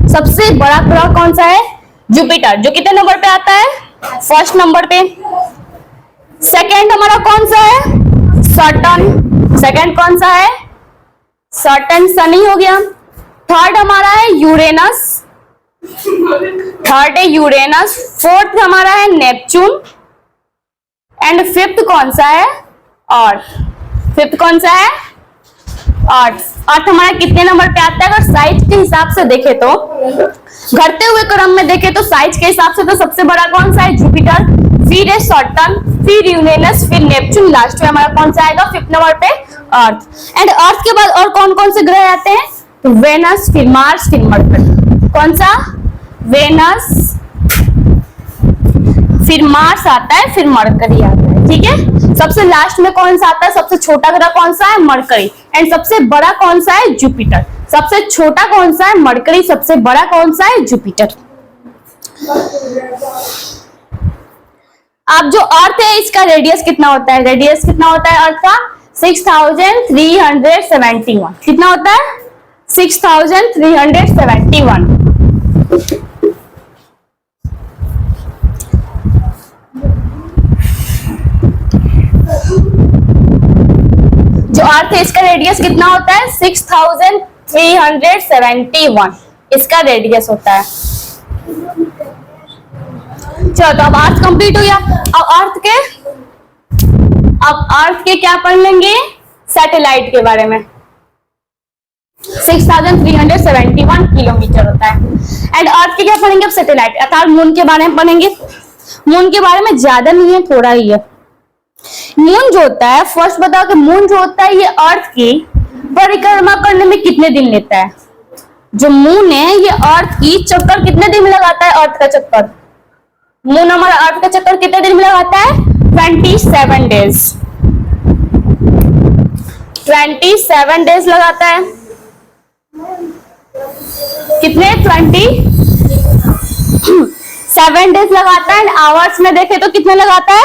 सबसे बड़ा ग्रह कौन सा है, जुपिटर, जो कितने नंबर पे आता है, 1st नंबर पे। सेकंड हमारा कौन सा है, सैटर्न। सेकंड कौन सा है, सैटर्न, शनि हो गया। थर्ड हमारा है यूरेनस, थर्ड है यूरेनस। फोर्थ हमारा है नेपच्यून, एंड 5th कौन सा है, अर्थ। 5th कौन सा है, अर्थ। अर्थ हमारा कितने नंबर पे आता है, अगर साइज के हिसाब से देखे तो, घटते हुए क्रम में देखे तो साइज के हिसाब से तो सबसे बड़ा कौन सा है, जुपिटर, फिर है सैटर्न, फिर यूरेनस, फिर नेपच्यून, लास्ट में हमारा कौन सा आएगा, 5th नंबर पे अर्थ। एंड अर्थ के बाद और कौन कौन से ग्रह आते हैं, तो वेनस, फिर मार्स, फिर मरकरी। कौन सा, वेनस, फिर मार्स आता है, फिर मरकरी आता है, ठीक है। सबसे लास्ट में कौन सा आता है, सबसे छोटा ग्रह कौन सा है, मरकरी, एंड सबसे बड़ा कौन सा है, जुपिटर। सबसे छोटा कौन सा है, मरकरी, सबसे बड़ा कौन सा है, जुपिटर। अब जो अर्थ है इसका रेडियस कितना होता है, रेडियस कितना होता है अर्थ का, 6371। कितना होता है, 6371। जो अर्थ है इसका रेडियस कितना होता है, 6371 इसका रेडियस होता है। चलो तो अब अर्थ कंप्लीट हो गया। अब अर्थ के क्या पढ़ लेंगे, सैटेलाइट के बारे में। 6371 किलोमीटर होता है। एंड अर्थ के क्या पढ़ेंगे, अब सैटेलाइट अर्थात मून के बारे में पढ़ेंगे। मून के बारे में ज्यादा नहीं है, थोड़ा ही है। मून जो होता है, फर्स्ट बताओ कि मून जो होता है ये अर्थ की परिक्रमा करने में कितने दिन लेता है। जो मून है ये अर्थ की चक्कर कितने दिन में लगाता है, अर्थ का चक्कर, मून हमारा अर्थ का चक्कर कितने दिन में लगाता है, 27 डेज। 27 डेज लगाता है। कितने, 27 डेज लगाता है। आवर्स में देखे तो कितने लगाता है,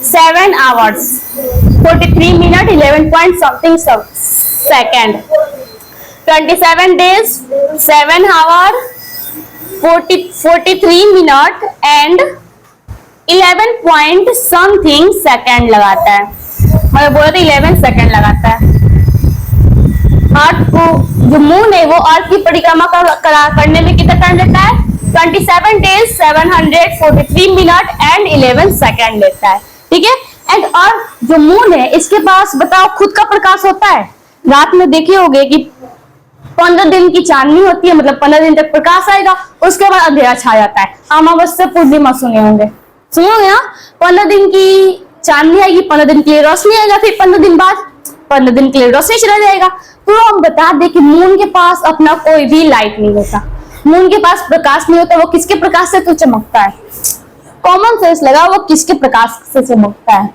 7 hours, 43 minute 11 point something second. 27 days, 7 hour, 43 minute and 11 point something second लगाता है, मतलब बोला तो 11 सेकेंड लगाता है। अर्थ को जो मून है वो अर्थ की परिक्रमा करने में कितना टाइम लेता है? 27 days 743 मिनट एंड 11 सेकेंड लेता है। ठीक है, एंड अर्थ जो मून है इसके पास बताओ खुद का प्रकाश होता है। रात में देखे होगे कि 15 दिन की चांदनी होती है, मतलब 15 दिन तक प्रकाश आएगा, उसके बाद अंधेरा छा जाता है। अमावस्या पूर्णिमा सुने होंगे, सुने होंगे ना? 15 दिन की चांदनी आएगी, 15 दिन के लिए रोशनी आएगा, फिर 15 दिन बाद 15 दिन के लिए रोशनी चला जाएगा। तो हम बता दें कि मून के पास अपना कोई भी लाइट नहीं होता, मून के पास प्रकाश नहीं होता। वो किसके प्रकाश से तो चमकता है? कॉमन सेंस लगा, वो किसके प्रकाश से चमकता है?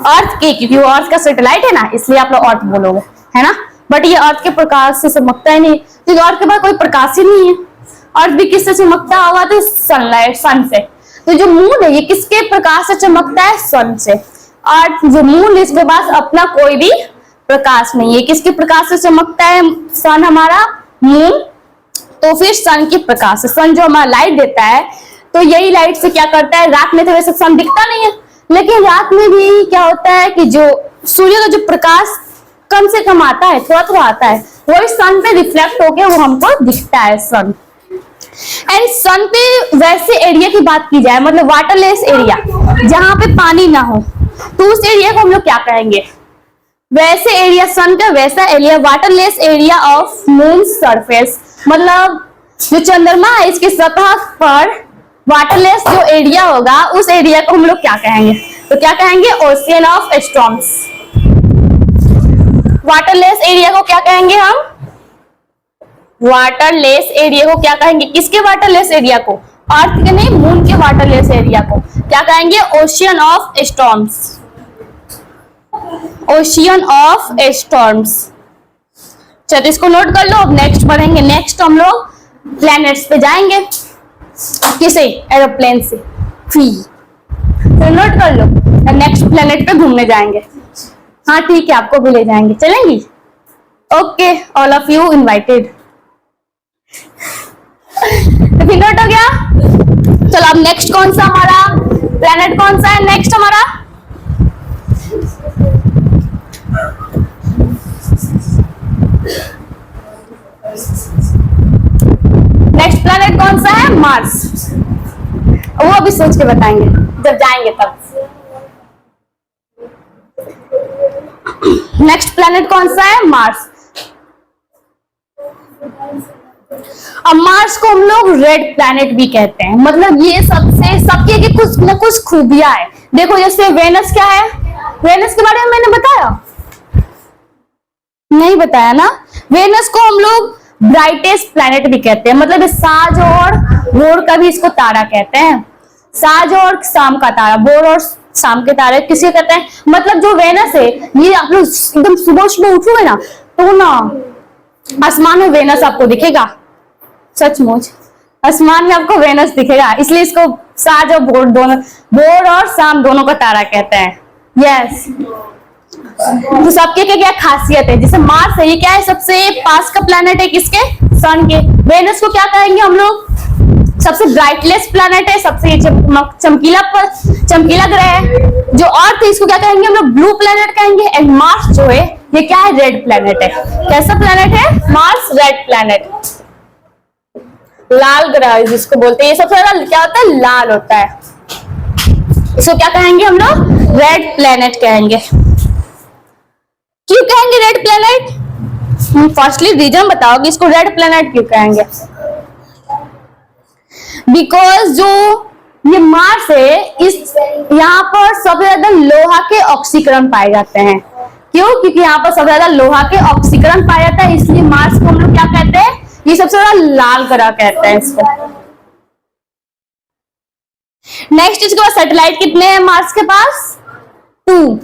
अर्थ के, क्योंकि वो अर्थ का सैटेलाइट है ना, इसलिए आप लोग अर्थ बोलोगे, है ना? बट ये अर्थ के प्रकाश से चमकता ही नहीं, क्योंकि अर्थ के पास कोई प्रकाश ही नहीं है। अर्थ भी किससे चमकता होगा? तो सनलाइट, सन से। तो जो मून है ये किसके प्रकाश से चमकता है? सन से। अर्थ जो मून है इसके पास अपना कोई भी प्रकाश नहीं है, किसके प्रकाश से चमकता है? सन हमारा, मून। तो फिर सन के प्रकाश से, सन जो हमारा लाइट देता है, तो यही लाइट से क्या करता है? रात में तो वैसे सन दिखता नहीं है, लेकिन रात में भी क्या होता है कि जो सूर्य का जो प्रकाश कम से कम आता है, थोड़ा थोड़ा आता है, वही सन पे रिफ्लेक्ट होकर वो हमको दिखता है, सन। एंड सन पे वैसे एरिया की बात की जाए, मतलब वाटरलेस एरिया जहां पे पानी ना हो, तो उस एरिया को हम लोग क्या कहेंगे? वैसे एरिया, सन का वैसा area, waterless area of moon surface. मतलब जो चंद्रमा है इसकी सतह पर वाटरलेस जो एरिया होगा, उस एरिया को हम लोग क्या कहेंगे? तो क्या कहेंगे? Ocean of storms. Waterless area को क्या कहेंगे हम? वाटरलेस एरिया को क्या कहेंगे? किसके वाटरलेस एरिया को? अर्थ के नहीं, मून के वाटरलेस एरिया को क्या कहेंगे? Ocean of storms. Ocean of storms. चलो इसको नोट कर लो, अब नेक्स्ट पढ़ेंगे। नेक्स्ट हम लोग प्लैनेट्स पे जाएंगे, किसे? एरोप्लेन से, फ्री। तो नोट कर लो, नेक्स्ट प्लैनेट पे घूमने जाएंगे। हाँ ठीक है, आपको भी ले जाएंगे, चलेंगी? Okay, all of you invited. तो फिर नोट हो गया। चलो अब नेक्स्ट कौन सा हमारा प्लैनेट कौन सा है? नेक्स्ट हमारा नेक्स्ट प्लैनेट कौन सा है? मार्स। वो अभी सोच के बताएंगे जब जाएंगे तब। नेक्स्ट प्लैनेट कौन सा है? मार्स। अब मार्स को हम लोग रेड प्लैनेट भी कहते हैं, मतलब ये सबसे सबके कुछ न कुछ खूबियां है। देखो जैसे वेनस क्या है? वेनस के बारे में मैंने बताया नहीं? बताया ना? वेनस को हम लोग ब्राइटेस्ट प्लैनेट भी कहते हैं, मतलब साँझ और भोर का भी इसको तारा कहते हैं। साँझ और शाम का तारा, भोर और शाम के तारे किसे कहते हैं? मतलब जो वेनस है, ये आप लोग एकदम सुबह सुबह उठोगे ना, तो ना आसमान में वेनस आपको दिखेगा। सचमुच आसमान में आपको वेनस दिखेगा, इसलिए इसको साँझ और भोर दोनों, भोर और शाम दोनों का तारा कहते हैं। यस। तो सबके क्या खासियत है? जैसे मार्स है, ये क्या है? सबसे पास का प्लैनेट है किसके? सन के। वेनस को क्या कहेंगे हम लोग? सबसे ब्राइटलेस्ट प्लैनेट है, सबसे चमकीला ग्रह है। जो अर्थ है इसको क्या कहेंगे हम लोग? ब्लू प्लैनेट कहेंगे। एंड मार्स जो है ये क्या है? रेड प्लैनेट है। कैसा प्लैनेट है? मार्स रेड प्लैनेट, लाल ग्रह जिसको बोलते हैं। ये सबसे ज्यादा क्या होता है? लाल होता है। इसको क्या कहेंगे हम लोग? रेड प्लैनेट कहेंगे। क्यों कहेंगे रेड प्लैनेट? फर्स्टली रीजन बताओ कि इसको रेड प्लैनेट क्यों कहेंगे? बिकॉज जो ये मार्स है, इस यहाँ पर सबसे ज्यादा लोहा के ऑक्सीकरण पाए जाते हैं। क्यों? क्योंकि यहाँ पर सबसे ज्यादा लोहा के ऑक्सीकरण पाया जाता है, इसलिए मार्स को हम लोग क्या कहते हैं? ये सबसे ज्यादा लाल ग्रह कहते हैं इसको। नेक्स्ट इसके बाद सैटेलाइट कितने हैं मार्स के पास? 2।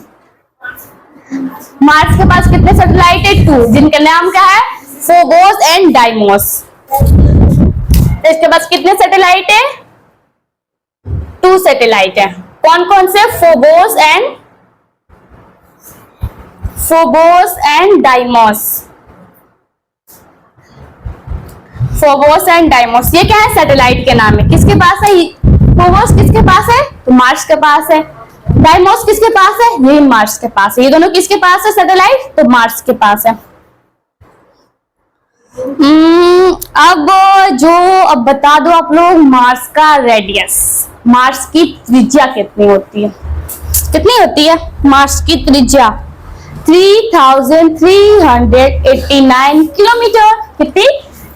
मार्स के पास कितने सैटेलाइट है? 2, जिनका नाम क्या है? Phobos and Deimos. इसके पास कितने सैटेलाइट है? 2 सैटेलाइट है। कौन कौन से? Phobos and Deimos. Phobos and Deimos ये क्या है? सैटेलाइट के नाम है। किसके पास है? फोबोस किसके पास है? तो मार्स के पास है। डाइमोस किसके पास है? ये मार्स के पास है। ये दोनों किसके पास है? सैटेलाइट, तो मार्स के पास है। अब अब बता दो आप लोग, मार्स का रेडियस, मार्स की त्रिज्या कितनी होती है? कितनी होती है मार्स की त्रिज्या? 3389 किलोमीटर। कितनी?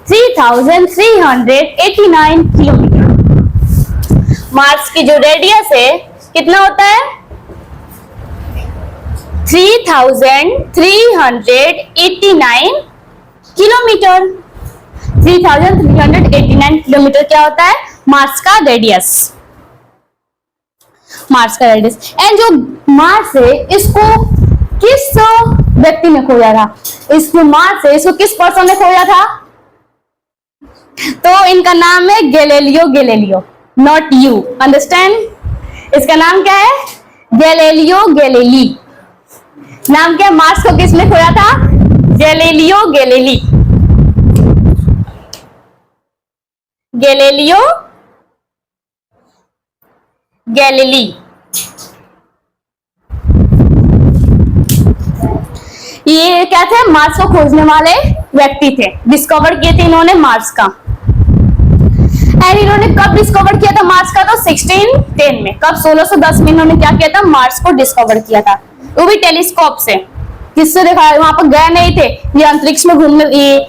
3389 किलोमीटर। मार्स की जो रेडियस है कितना होता है? 3389 किलोमीटर। 3389 किलोमीटर क्या होता है? मार्स का रेडियस। मार्स का रेडियस। एंड जो मार्स है इसको किस व्यक्ति ने खोजा था? इसको मार्स है, इसको किस पर्सन ने खोजा था? तो इनका नाम है Galileo Galileo, not you, understand? इसका नाम क्या है? Galileo Galilei. नाम क्या? मार्स को किसने खोजा था? Galileo Galilei. Galileo Galilei. ये क्या थे? मार्स को खोजने वाले व्यक्ति थे, डिस्कवर किए थे इन्होंने मार्स का। एंड इन्होंने कब डिस्कवर किया था मार्स का? तो 1610 में। कब? 1610 में इन्होंने क्या किया था? मार्स को डिस्कवर किया था, वो भी टेलीस्कोप से। किससे देखा? वहां पर गए नहीं थे, ये अंतरिक्ष में घूमने, ये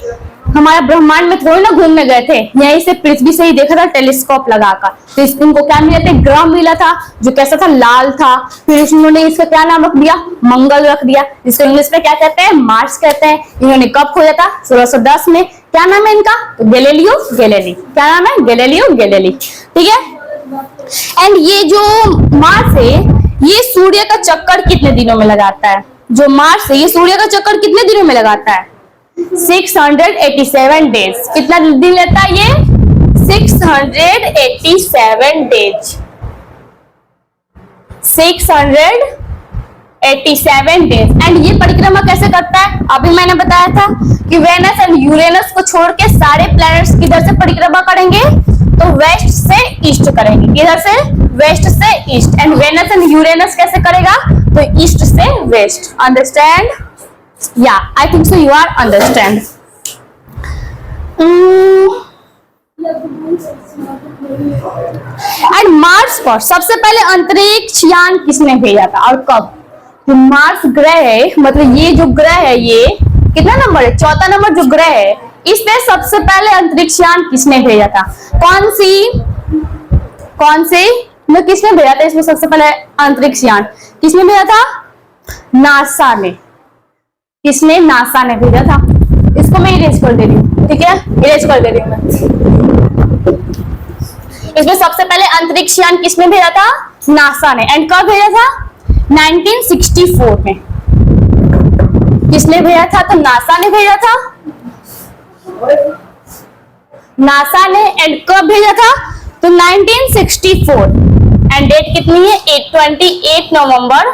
हमारे ब्रह्मांड में थोड़ी ना घूमने गए थे, यहीं से पृथ्वी से ही देखा था टेलीस्कोप लगाकर। तो इनको क्या मिला था? ग्रह मिला था जो कैसा था? लाल था। फिर इन्होंने इसका क्या नाम रख दिया? मंगल रख दिया, जिसको इंग्लिश में क्या कहते हैं? मार्स कहते हैं। इन्होंने कब खोजा था? 1610 में। क्या नाम है इनका? तो गैलीलियो गैलीली। क्या नाम है? Galileo Galilei. ठीक है। एंड ये जो मार्स है ये सूर्य का चक्कर कितने दिनों में लगाता है? जो मार्स है ये सूर्य का चक्कर कितने दिनों में लगाता है? 687 डेज। कितना दिन लेता है ये? 687 डेज। 687 डेज। एंड ये परिक्रमा कैसे करता है? अभी मैंने बताया था कि वेनस एंड यूरेनस को छोड़ के सारे प्लैनेट्स किधर से परिक्रमा करेंगे? तो वेस्ट से ईस्ट करेंगे। किधर से? वेस्ट से east. And Venus and Uranus कैसे करेगा? तो ईस्ट से west. Understand? Yeah, I think so you are understand. And Mars पर सबसे पहले अंतरिक्ष यान किसने भेजा था और कब? तो मार्स ग्रह है, मतलब ये जो ग्रह है ये कितना नंबर है? चौथा नंबर जो ग्रह है, इस पे सबसे पहले अंतरिक्ष यान किसने भेजा था? कौन सी में किसने भेजा था? इसमें सबसे पहले अंतरिक्ष यान किसने भेजा था? नासा ने। किसने? नासा ने भेजा था। इसको मैं इरेज कर दे रही हूँ, ठीक है? इरेज कर दे रही हूँ मैं। इसमें सबसे पहले अंतरिक्ष यान किसने भेजा था? नासा ने। एंड कब भेजा था? 1964 में। किसने भेजा था? तो नासा ने भेजा था। नासा ने। एंड कब भेजा था? तो 1964। एंड डेट कितनी है? 28 नवंबर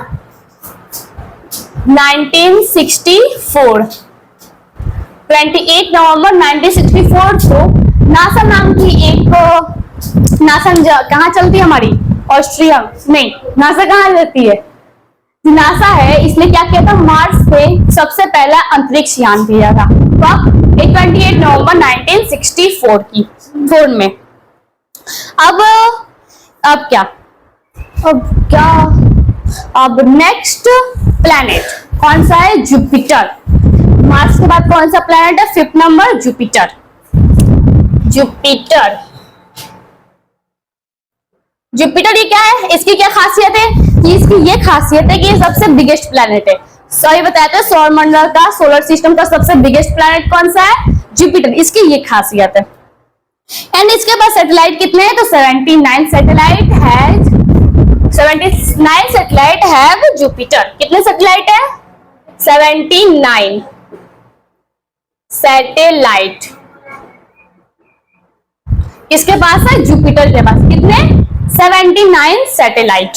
1964। 28 नवंबर 1964 को नासा नाम की एक नासा कहाँ चलती है हमारी? ऑस्ट्रिया। नहीं, नासा कहाँ रहती है? नासा है, इसने क्या किया था? मार्स पे सबसे पहला अंतरिक्ष यान भेजा था। कब? 28 नवंबर 1964 में। अब नेक्स्ट प्लैनेट कौन सा है? जुपिटर। मार्स के बाद कौन सा प्लैनेट है? 5th number Jupiter. जुपिटर ये क्या है? इसकी क्या खासियत है? इसकी ये खासियत है कि ये सबसे बिगेस्ट प्लैनेट है। सॉरी बताते हैं, सौर मंडल का, सोलर सिस्टम का सबसे बिगेस्ट प्लैनेट कौन सा है? जुपिटर। इसकी ये खासियत है। एंड इसके पास सैटेलाइट कितने हैं? तो 79 सैटेलाइट हैव जुपिटर। कितने सैटेलाइट है? 79 सैटेलाइट किसके पास है? जुपिटर के पास। कितने? 79 सैटेलाइट।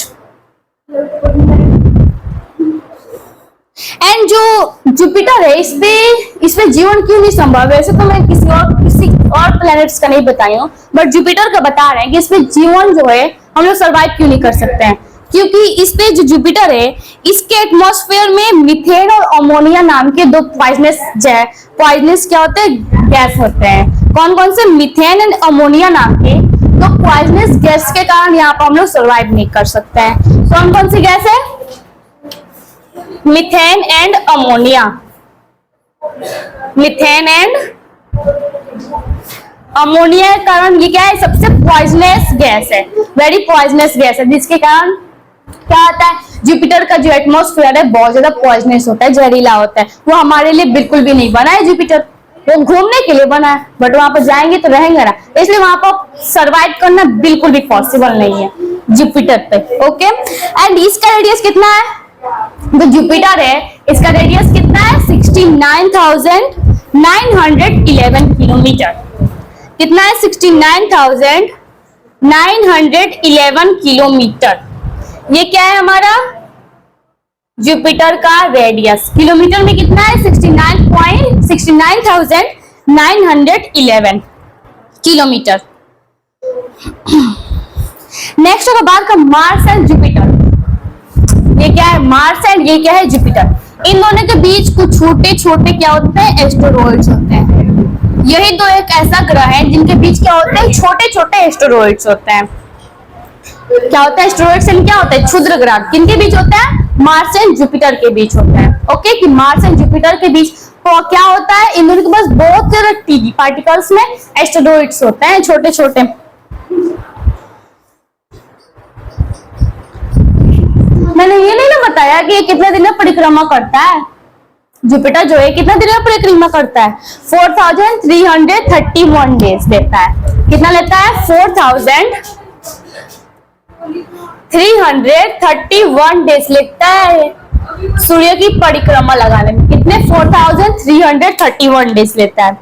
एंड जो जुपिटर है इस पे जीवन क्यों नहीं संभव? वैसे तो मैं किसी और प्लैनेट्स का नहीं बताई हूँ, बट जुपिटर का बता रहे हैं कि इस पे जीवन जो है हम लोग सर्वाइव क्यों नहीं कर सकते हैं। क्योंकि इस पे जो जुपिटर है इसके एटमॉस्फेयर में मीथेन और अमोनिया नाम के दो पॉइजनस क्या होते हैं, गैस होते हैं। कौन कौन से, मीथेन एंड अमोनिया नाम के दो पॉइजनस गैस के कारण यहाँ पर हम लोग सर्वाइव नहीं कर सकते हैं। कौन कौन सी गैस है, methane and ammonia, methane and ammonia के कारण ये क्या है, सबसे पॉइजनस गैस है, वेरी पॉइजनस गैस है, जिसके कारण क्या होता है, जुपिटर का जो एटमॉस्फेयर है बहुत ज्यादा पॉइजनस होता है, जहरीला होता है। वो हमारे लिए बिल्कुल भी नहीं बना है जुपिटर, वो घूमने के लिए बना है, बट वहां पर जाएंगे तो रहेंगे ना, इसलिए वहां पर सरवाइव करना बिल्कुल भी पॉसिबल नहीं है जुपिटर पे। ओके, एंड इसका रेडियस कितना है, तो जुपिटर है इसका रेडियस कितना है, 69,911 किलोमीटर। कितना है, 69,911 किलोमीटर। ये क्या है हमारा जुपिटर का रेडियस, किलोमीटर में कितना है, 69,911 किलोमीटर। नेक्स्ट होगा बात का मार्स एंड जुपिटर। ये क्या है, मार्स एंड ये क्या है, जुपिटर। इन दोनों के बीच कुछ छोटे छोटे क्या होते हैं, एस्टेरॉइड्स होते हैं। यही दो एक ऐसा ग्रह है जिनके बीच क्या होते हैं, छोटे छोटे एस्टेरॉइड्स होते हैं। क्या होता है, एस्टेरॉइड्स एंड क्या होता है, क्षुद्र ग्रह। किनके बीच होता है, मार्स एंड जुपिटर के बीच होता है। ओके, कि मार्स एंड जुपिटर के बीच तो क्या होता है, इन दोनों के पास बहुत सारे टीडी पार्टिकल्स में एस्टेरॉइड्स होते हैं, छोटे छोटे। मैंने ये नहीं ना बताया कि ये कितने दिन में परिक्रमा करता है, जुपिटर जो है कितना दिन में परिक्रमा करता है, 4,331 डेज लेता है। कितना लेता है, 4,331 डेज लेता है सूर्य की परिक्रमा लगाने में। कितने, 4,331 डेज लेता है।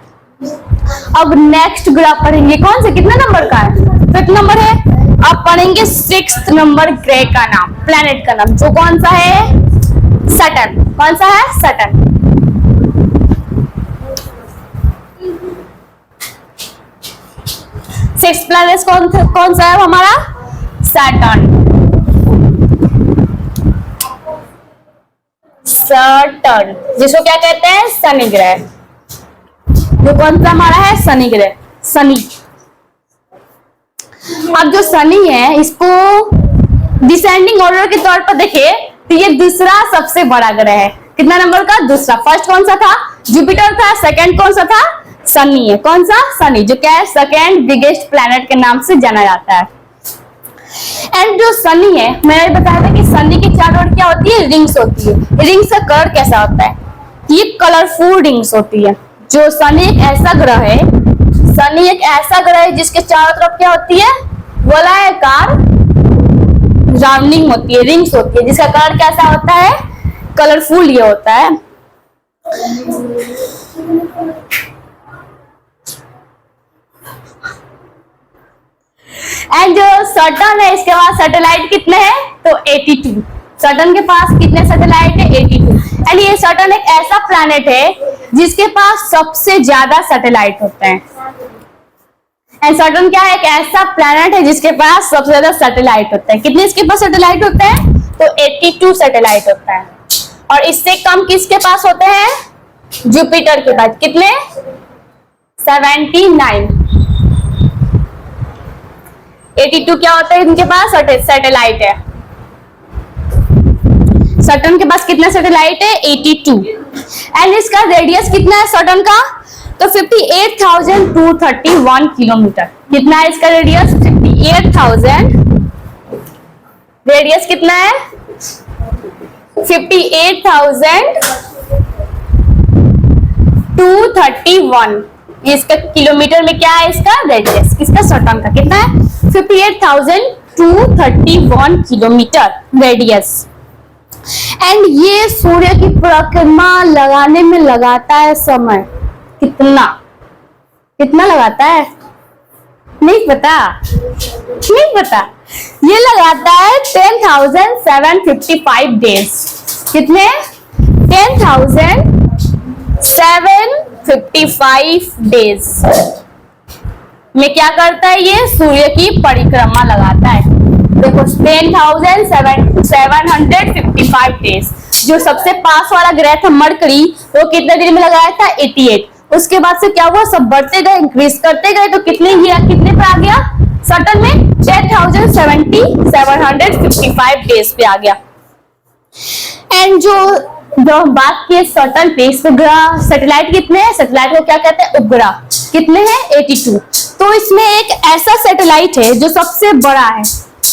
अब नेक्स्ट ग्रह पढ़ेंगे, कौन से, कितना नंबर का है, 5th नंबर है। अब पढ़ेंगे 6th नंबर ग्रह का नाम, प्लैनेट का नाम, जो कौन सा है, सैटर्न। कौन सा है, सैटर्न। सिक्स्थ प्लैनेट कौन सा है हमारा, सैटर्न। सैटर्न जिसको क्या कहते हैं, शनि ग्रह। जो कौन सा हमारा है, शनि ग्रह, शनि। अब जो शनि है इसको डिसेंडिंग ऑर्डर के तौर पर देखे तो ये दूसरा सबसे बड़ा ग्रह है। कितना नंबर का, दूसरा। फर्स्ट कौन सा था, जुपिटर था। सेकंड कौन सा था, शनि है। कौन सा, शनि, जो क्या है, सेकंड बिगेस्ट प्लैनेट के नाम से जाना जाता है। एंड जो शनि है, मैंने बताया था कि शनि की चारों ओर क्या होती है, रिंग्स होती है। रिंग्स का कलर कैसा होता है, ये कलरफुल रिंग्स होती है। जो शनि एक ऐसा ग्रह है, शनि एक ऐसा ग्रह है जिसके चारों तरफ क्या होती है, गोलाकार राउंडिंग होती है, रिंग्स होती है, जिसका कलर कैसा होता है, कलरफुल ये होता है। एंड जो सैटर्न है इसके पास सैटेलाइट कितने हैं, तो 82। सैटर्न के पास कितने सैटेलाइट है, 82। एंड ये सैटर्न एक ऐसा प्लैनेट है जिसके पास सबसे ज्यादा सैटेलाइट होते हैं। एंड सैटर्न क्या है, एक ऐसा प्लैनेट है जिसके पास सबसे ज्यादा सैटेलाइट होते हैं। कितने इसके पास सैटेलाइट होते हैं, तो 82 सैटेलाइट होता है। और इससे कम किसके पास होते हैं, जुपिटर के पास। कितने, 79। 82 क्या होता है इनके पास, सैटेलाइट है। सैटर्न के पास कितना सैटेलाइट है, 82। एंड इसका रेडियस कितना है सैटर्न का, तो 58,231 किलोमीटर। कितना है इसका रेडियस, 58,000। रेडियस कितना है, 58,231। इसका किलोमीटर में क्या है, इसका रेडियस, इसका सैटर्न का कितना है, 58,231 किलोमीटर रेडियस। एंड ये सूर्य की परिक्रमा लगाने में लगाता है समय कितना, कितना लगाता है, नहीं पता, नहीं पता। ये लगाता है 10,755 डेज। कितने, 10,755 डेज में क्या करता है, ये सूर्य की परिक्रमा लगाता है। देखो 10,755 डेज। जो सबसे पास वाला ग्रह था मरकरी, वो कितने दिन में लगाया था? 88। उसके बाद से क्या हुआ, सब बढ़ते गए, इंक्रीज करते गए, तो कितने पे आ गया? सटन में 10,755 डेज पे आ गया। एंड जो हम बात की सटन पे, उपग्रह सैटेलाइट कितने हैं? सैटेलाइट को क्या कहते हैं? उपग्रह। कितने हैं? 82। तो इसमें एक ऐसा सैटेलाइट है जो सबसे बड़ा है,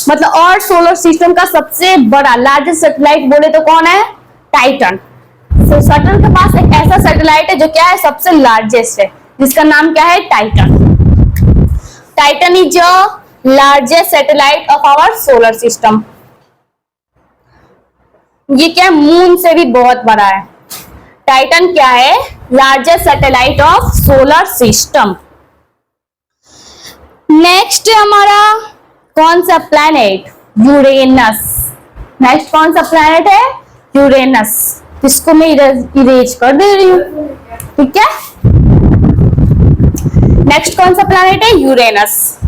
मतलब और सोलर सिस्टम का सबसे बड़ा लार्जेस्ट सैटेलाइट बोले तो कौन है? टाइटन। तो सटन के पास एक ऐसा सैटेलाइट है जो क्या है? सबसे लार्जेस्ट है, जिसका नाम क्या है? Titan. Titan is the largest satellite of our solar system. ये क्या? मून से भी बहुत बड़ा है। टाइटन क्या है? Largest satellite of solar system. Next हमारा कौन सा प्लैनेट? यूरेनस। नेक्स्ट कौन सा प्लैनेट है? यूरेनस। इसको मैं इरेज कर दे रही हूं, ठीक है। नेक्स्ट कौन सा प्लैनेट है? यूरेनस।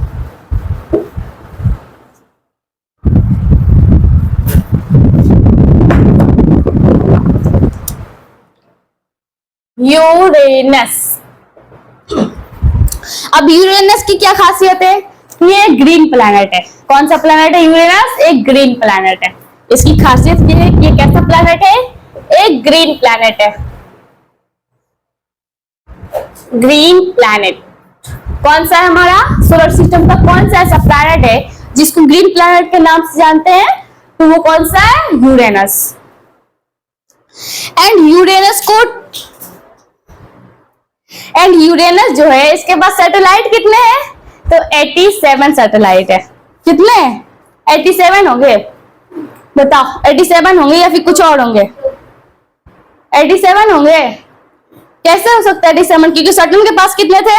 यूरेनस। अब यूरेनस की क्या खासियत है? ये ग्रीन प्लैनेट है। कौन सा प्लैनेट है यूरेनस? एक ग्रीन प्लैनेट है। इसकी खासियत ये है कि ये कैसा प्लैनेट है? एक ग्रीन प्लैनेट है। ग्रीन प्लैनेट कौन सा है? हमारा सोलर सिस्टम का कौन सा ऐसा प्लैनेट है जिसको ग्रीन प्लैनेट के नाम से जानते हैं? तो वो कौन सा है? यूरेनस। एंड यूरेनस जो है, इसके पास सैटेलाइट कितने हैं? तो 87 सैटेलाइट है। कितने? 87 होंगे। बताओ, 87 होंगे या फिर कुछ और होंगे? 87 होंगे। कैसे हो सकता है 87? क्योंकि सैटर्न के पास कितने थे?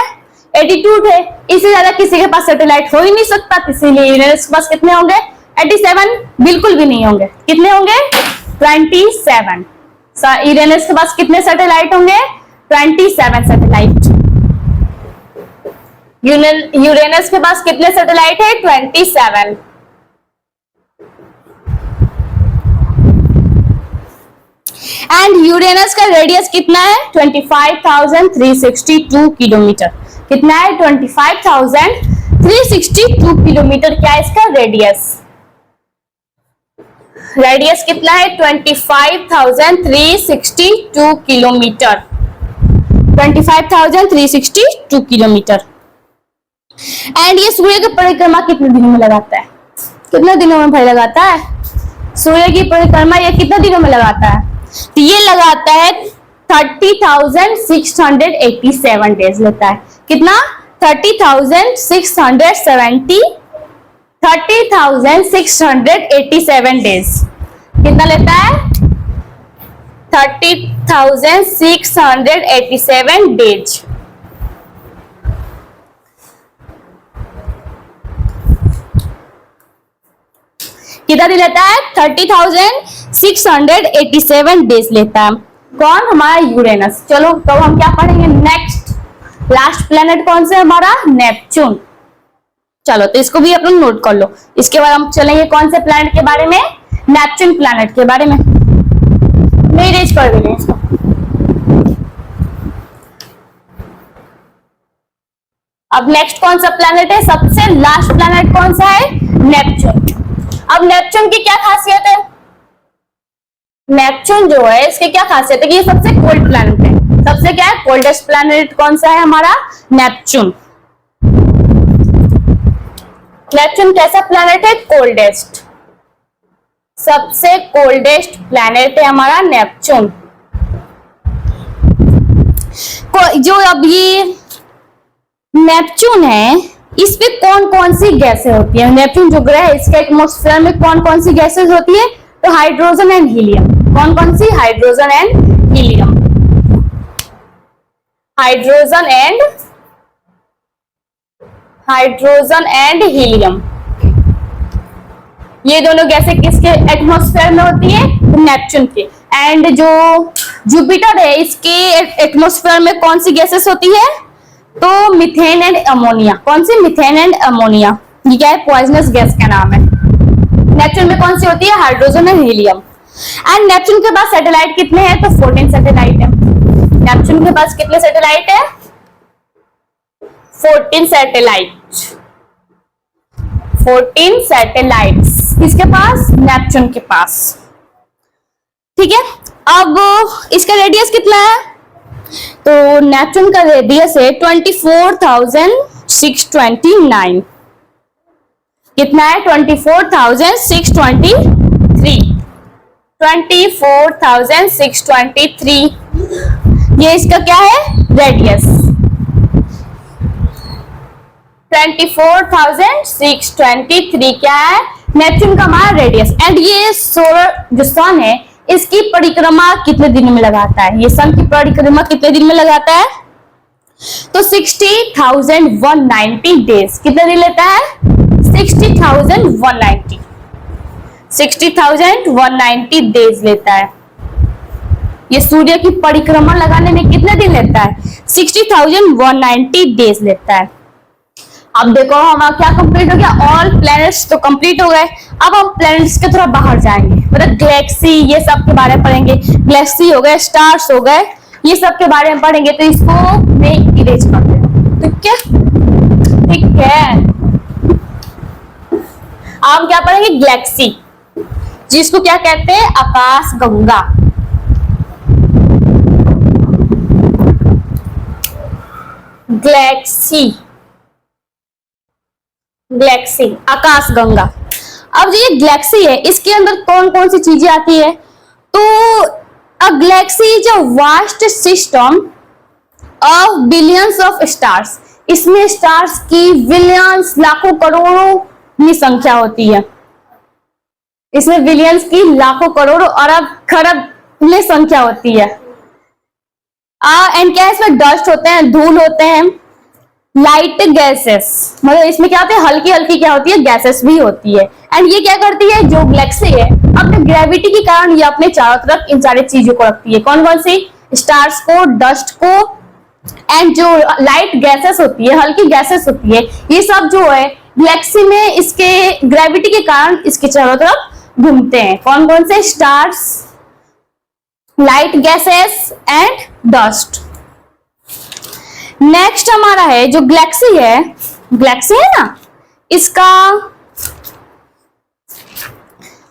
82 थे। इससे ज्यादा किसी के पास सैटेलाइट हो ही नहीं सकता, इसीलिए यूरेनस के पास कितने होंगे? 87 बिल्कुल भी नहीं होंगे। कितने होंगे? 27। यूरेनस के पास कितने सैटेलाइट होंगे? 27 सैटेलाइट। यूरेनस के पास कितने सैटेलाइट है? 27। एंड यूरेनस का रेडियस कितना है? 25,362 किलोमीटर। कितना है? 25,362 किलोमीटर। क्या है इसका रेडियस? रेडियस कितना है? 25,362 किलोमीटर। 25,362 किलोमीटर। एंड ये सूर्य की परिक्रमा कितने दिनों में लगाता है? कितने दिनों में भाई लगाता है? सूर्य की परिक्रमा ये कितने दिनों में लगाता है? तो ये लगाता है 30,687 डेज लेता है। कितना? 30,687 डेज। कितना लेता है? 30,687 डेज। कितना दिन लेता है? 30,687 डेज लेता है। कौन? हमारा यूरेनस। चलो तो हम क्या पढ़ेंगे? नेक्स्ट लास्ट प्लेनेट कौन सा है? हमारा नेपच्यून। चलो तो इसको भी अपन नोट कर लो। इसके बाद हम चलेंगे कौन से प्लेनेट के बारे में? नेपच्यून प्लेनेट के बारे में। मैं इरेज कर देंगे इसको। अब नेक्स्ट कौन सा प्लेनेट है? सबसे लास्ट प्लेनेट कौन सा है? नेपच्यून। अब नेपच्यून की क्या खासियत है? नेपच्यून जो है, इसकी क्या खासियत है कि ये सबसे कोल्ड प्लैनेट है। सबसे क्या है? कोल्डेस्ट प्लैनेट कौन सा है? हमारा नेपच्यून। नेपच्यून कैसा प्लैनेट है? कोल्डेस्ट। सबसे कोल्डेस्ट प्लैनेट है हमारा नेपच्यून। जो अब ये नेपच्यून है, इस पे कौन कौन सी गैसें होती है? नेपच्यून जो ग्रह है, इसके एटमॉस्फेयर में कौन कौन सी गैसें होती है? तो हाइड्रोजन एंड हीलियम। कौन कौन सी? Hydrogen and helium. Hydrogen and helium, ये दोनों गैसें किसके एटमॉस्फेयर में होती है? नेपच्यून के। एंड जो जुपिटर है, इसके एटमॉस्फेयर में कौन सी गैसेस होती है? तो मीथेन एंड अमोनिया। कौन सी? Methane and ammonia. ये क्या है? पॉइजनस गैस का नाम है। नेपच्यून में कौन सी होती है? हाइड्रोजन और हीलियम। एंड नेपच्यून के पास सैटेलाइट कितने हैं? तो 14 सैटेलाइट है। नेपच्यून के पास कितने सैटेलाइट है? 14 सैटेलाइट। 14 सैटेलाइट्स किसके पास? नेपच्यून के पास। ठीक है, अब इसका रेडियस कितना है? तो नेपच्यून का रेडियस है 24,629। कितना है? 24,623। 24,623 ये इसका क्या है? रेडियस। 24,623 क्या है? नेपच्यून का हमारा रेडियस। एंड ये सोलर जो सन है इसकी परिक्रमा कितने दिन में लगाता है? ये सन की परिक्रमा कितने दिन में लगाता है? तो 60,190 डेज। कितने दिन लेता है? 60,190। 60,190 डेज लेता है। ये सूर्य की परिक्रमा लगाने में कितने दिन लेता है? 60,190 डेज लेता है। अब देखो हमारा क्या कंप्लीट हो गया? ऑल प्लैनेट्स तो कंप्लीट हो गए। अब हम प्लैनेट्स के थोड़ा बाहर जाएंगे, मतलब गैलेक्सी ये सब के बारे में पढ़ेंगे। गैलेक्सी हो गए, स्टार्स हो गए, ये सब के बारे में पढ़ेंगे। तो इसको मैं इरेज कर देता हूं। ठीक है, ठीक है। हम क्या पढ़ेंगे? गैलेक्सी, जिसको क्या कहते हैं? आकाश गंगा। गैलेक्सी, गैलेक्सी, आकाश गंगा। अब जो ये गैलेक्सी है इसके अंदर कौन कौन सी चीजें आती है? तो a galaxy is a vast system of billions of stars. इसमें स्टार्स की बिलियंस, लाखों करोड़ों की संख्या होती है। इसमें बिलियंस की, लाखों करोड़ों, अरब, खरब में संख्या होती है। एंड क्या है? इसमें डस्ट होते हैं, धूल होते हैं, लाइट गैसेस, मतलब इसमें क्या होते हैं? हल्की हल्की क्या होती है? गैसेस भी होती है। एंड ये क्या करती है? जो गैलेक्सी है अपने ग्रेविटी के कारण ये अपने चारों तरफ इन सारी चीजों को रखती है। कौन कौन सी? स्टार्स को, डस्ट को, एंड जो लाइट गैसेस होती है, हल्की गैसेस होती है, ये सब जो है गैलेक्सी में इसके ग्रेविटी के कारण इसके चारों तरफ घूमते हैं। कौन कौन से? Stars, light gases and dust. Next हमारा है जो गैलेक्सी है, गैलेक्सी है ना, इसका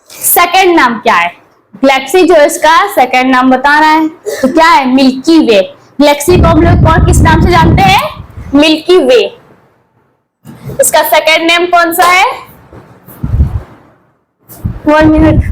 सेकंड नाम क्या है? गैलेक्सी जो इसका सेकंड नाम बताना है तो क्या है? मिल्की वे। गैलेक्सी को हम लोग और किस नाम से जानते हैं? मिल्की वे। इसका सेकंड नेम कौन सा है? 1 मिनट।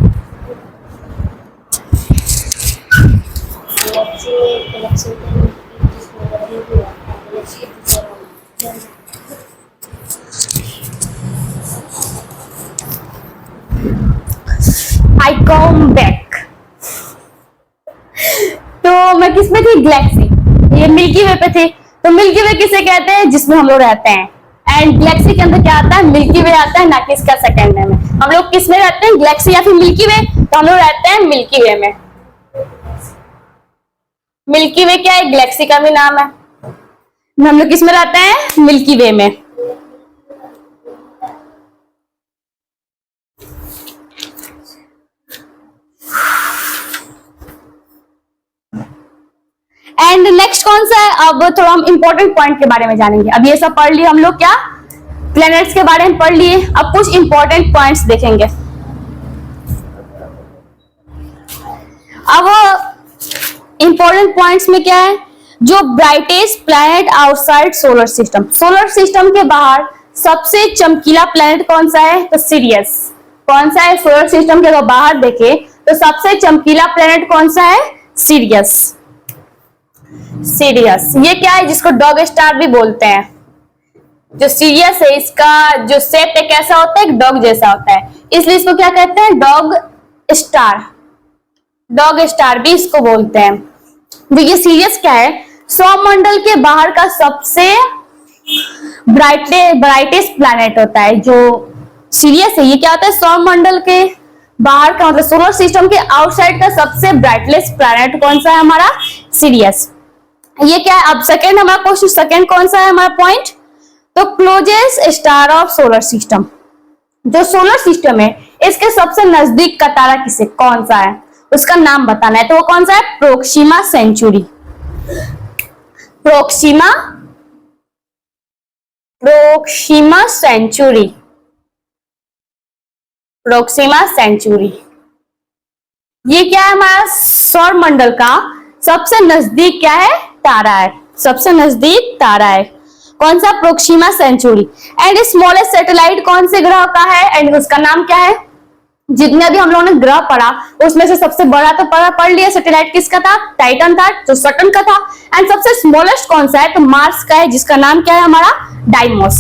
आई कम बैक। तो मैं किस में थी? गैलेक्सी। ये मिल्की वे पे थी। तो मिल्की वे किसे कहते हैं? जिसमें हम लोग रहते हैं। एंड गैलेक्सी के अंदर क्या आता है? मिल्की वे आता है, ना कि इसका सेकंड नेम है। हम लोग किस में रहते हैं? गैलेक्सी या फिर मिल्की वे? तो हम लोग रहते हैं मिल्की वे में। मिल्की वे क्या है? गैलेक्सी का भी नाम है। हम लोग किस में रहते हैं? मिल्की वे में। एंड नेक्स्ट कौन सा है? अब थोड़ा हम इंपॉर्टेंट पॉइंट के बारे में जानेंगे। अब ये सब पढ़ लिए हम लोग, क्या प्लैनेट्स के बारे में पढ़ लिए। अब कुछ इंपॉर्टेंट पॉइंट्स देखेंगे। अब इंपॉर्टेंट पॉइंट्स में क्या है? जो brightest planet outside solar system, solar system के बाहर सबसे चमकीला प्लैनेट कौन सा है? तो सिरियस। कौन सा है? सोलर सिस्टम के अगर बाहर देखे तो सबसे चमकीला प्लैनेट कौन सा है? सिरियस। सिरियस ये क्या है? जिसको डॉग स्टार भी बोलते हैं। जो सीरियस है इसका जो शेप है कैसा होता है? एक डॉग जैसा होता है, इसलिए इसको क्या कहते हैं? Dog star. डॉग स्टार भी इसको बोलते हैं। देखिए सीरियस क्या है? सौरमंडल के बाहर का सबसे ब्राइटेस्ट प्लैनेट होता है। जो सीरियस है ये क्या होता है? सौरमंडल के बाहर का, मतलब सोलर सिस्टम के आउटसाइड का सबसे ब्राइटेस्ट प्लैनेट कौन सा है? हमारा सीरियस। ये क्या है? अब सेकंड हमारा क्वेश्चन, सेकंड कौन सा है हमारा पॉइंट? तो closest star of solar system. जो सोलर सिस्टम है इसके सबसे नजदीक का तारा किसे कौन सा है, उसका नाम बताना है। तो वो कौन सा है, Proxima Centauri. Proxima Centauri, Proxima Centauri. ये क्या है, हमारा सौर मंडल का सबसे नजदीक क्या है, तारा है, सबसे नजदीक तारा है। कौन सा, Proxima Centauri. And smallest satellite कौन से ग्रह का है, एंड उसका नाम क्या है। जितने भी हम लोगों ने ग्रह पढ़ा उसमें से सबसे बड़ा तो पढ़ लिया, सैटेलाइट किसका था, टाइटन था, जो सैटर्न का था। एंड सबसे स्मॉलेस्ट कौन सा है, तो मार्स का है, जिसका नाम क्या है हमारा, डाइमोस।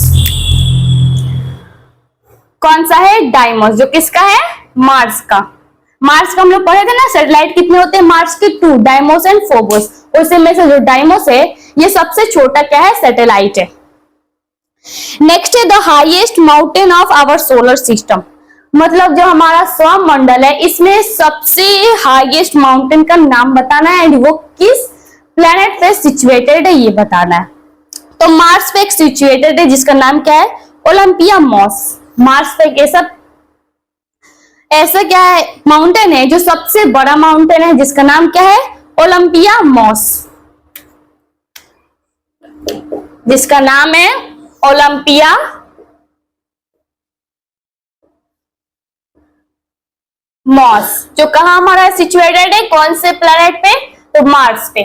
कौन सा है, डाइमोस, जो किसका है, मार्स का। मार्स का हम लोग पढ़े थे ना, सैटेलाइट कितने होते हैं मार्स के, 2, डाइमोस एंड फोबोस। उसी में से जो डाइमोस है ये सबसे छोटा क्या है, सैटेलाइट है। नेक्स्ट है the highest mountain of our solar system. मतलब जो हमारा सौर मंडल है इसमें सबसे हाईएस्ट माउंटेन का नाम बताना है, एंड वो किस प्लेनेट पे सिचुएटेड है ये बताना है। तो मार्स पे एक सिचुएटेड है जिसका नाम क्या है, ओलंपिया मॉस। मार्स पे एक ऐसा क्या है, माउंटेन है जो सबसे बड़ा माउंटेन है, जिसका नाम क्या है, ओलंपिया मॉस, जिसका नाम है ओलंपिया मॉस, जो कहां हमारा सिचुएटेड है, कौन से प्लैनेट पे, तो मार्स पे।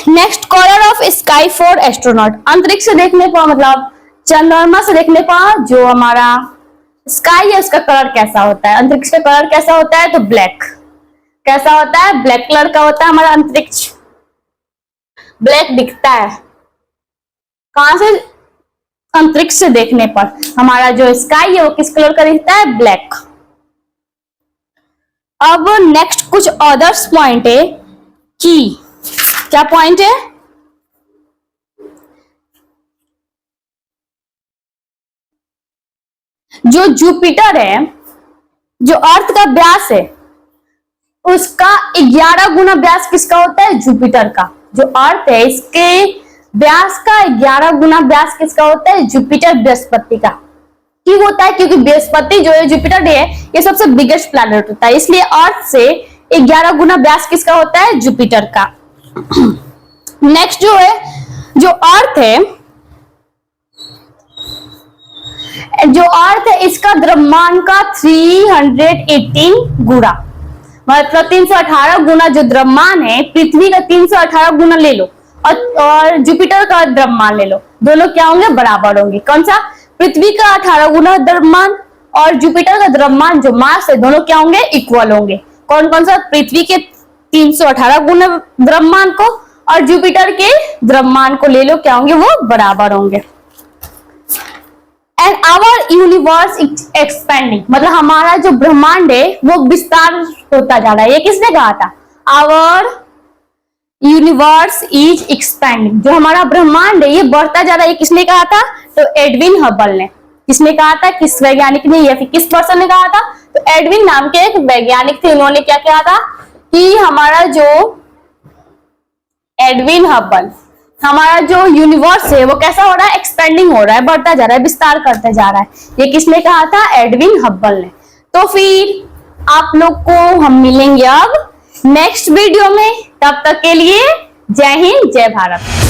Next, colour of sky for astronaut. अंतरिक्ष से देखने पर, मतलब चंद्रमा से देखने पर जो हमारा स्काई है उसका कलर कैसा होता है, अंतरिक्ष का कलर कैसा होता है, तो ब्लैक। कैसा होता है, ब्लैक कलर का होता है हमारा अंतरिक्ष, ब्लैक दिखता है। कहां से, अंतरिक्ष से देखने पर हमारा जो स्काई है वो किस कलर का दिखता है, ब्लैक। अब नेक्स्ट कुछ अदर्स पॉइंट है कि क्या पॉइंट है, जो जुपिटर है, जो अर्थ का व्यास है उसका 11 गुना व्यास किसका होता है, जुपिटर का। जो अर्थ है इसके व्यास का 11 गुना व्यास किसका होता है, जुपिटर बृहस्पति का। क्यों होता है, क्योंकि बृहस्पति जो है, जुपिटर है, ये सबसे बिगेस्ट प्लैनेट होता है, इसलिए अर्थ से 11 गुना व्यास किसका होता है, जुपिटर का। नेक्स्ट जो है, जो अर्थ है, इसका द्रव्यमान का 318 गुना, मतलब 318 गुना जो द्रव्यमान है, पृथ्वी का 318 गुना ले लो और जुपिटर का द्रव्यमान ले लो, दोनों क्या होंगे, बराबर होंगे। कौन सा, पृथ्वी का 18 गुना द्रव्यमान और जुपिटर का द्रव्यमान जो मास है, दोनों क्या होंगे, इक्वल होंगे। कौन कौन सा, पृथ्वी के 318 गुना द्रव्यमान को और जुपिटर के द्रव्यमान को ले लो, क्या होंगे, वो बराबर होंगे। एंड आवर यूनिवर्स एक्सपेंडिंग, मतलब हमारा जो ब्रह्मांड है वो विस्तार होता जा रहा है। ये किसने कहा था, आवर यूनिवर्स इज एक्सपेंडिंग, जो हमारा ब्रह्मांड है ये बढ़ता जा रहा है। ये किसने कहा था, तो एडविन हबल ने। किसने कहा था, किस वैज्ञानिक ने, या फिर किस पर्सन ने कहा था, तो एडविन नाम के एक वैज्ञानिक थे। उन्होंने क्या कहा था कि हमारा जो एडविन हबल, हमारा जो यूनिवर्स है वो कैसा हो रहा है, एक्सपेंडिंग हो रहा है, बढ़ता जा रहा है, विस्तार करते जा रहा है। ये किसने कहा था, एडविन हबल ने। तो फिर आप लोग को हम मिलेंगे अब नेक्स्ट वीडियो में, तब तक के लिए जय हिंद, जय भारत।